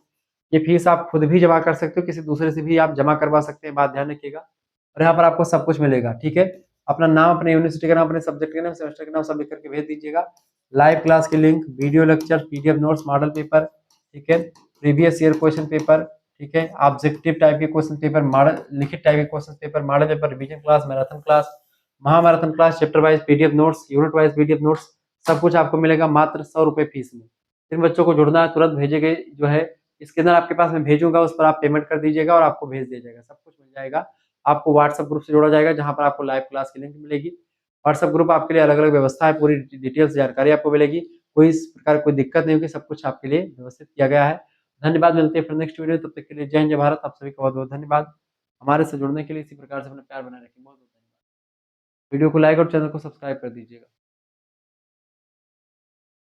ये फीस आप खुद भी जमा कर सकते हो, किसी दूसरे से भी आप जमा करवा सकते हैं, बात ध्यान रखिएगा। और यहाँ पर आपको सब कुछ मिलेगा, ठीक है। अपना नाम, अपने यूनिवर्सिटी का नाम, अपने सब्जेक्ट का नाम, सेमेस्टर का नाम सब लिख करके भेज दीजिएगा। लाइव क्लास की link, video lecture, PDF notes, model paper, ठीक है, प्रीवियस ईयर क्वेश्चन पेपर, ठीक है, ऑब्जेक्टिव टाइप के क्वेश्चन पेपर, मॉडल लिखित टाइप के question paper, model paper, revision class, marathon class, महामैराथन class, chapter wise PDF notes, unit wise PDF notes, सब कुछ आपको मिलेगा मात्र 100 रुपये फीस में। जिन बच्चों को जुड़ना है तुरंत भेजेंगे, जो है स्कैनर आपके पास मैं भेजूंगा, उस पर आप पेमेंट कर दीजिएगा और आपको भेज दिया जाएगा, सब कुछ मिल जाएगा। आपको व्हाट्सएप ग्रुप से जोड़ा जाएगा, जहां पर आपको लाइव क्लास की लिंक मिलेगी। व्हाट्सएप ग्रुप आपके लिए अलग अलग व्यवस्था है, पूरी डिटेल्स जानकारी आपको मिलेगी। कोई इस प्रकार कोई दिक्कत नहीं होगी, सब कुछ आपके लिए व्यवस्थित किया गया है। धन्यवाद, मिलते हैं फिर नेक्स्ट वीडियो, तब तक के लिए जय हिंद जय भारत। आप सभी का बहुत बहुत धन्यवाद। हमारे से जुड़ने के लिए इसी प्रकार से अपना प्यार बनाए रखें। बहुत बहुत धन्यवाद। वीडियो को लाइक और चैनल को सब्सक्राइब कर दीजिएगा।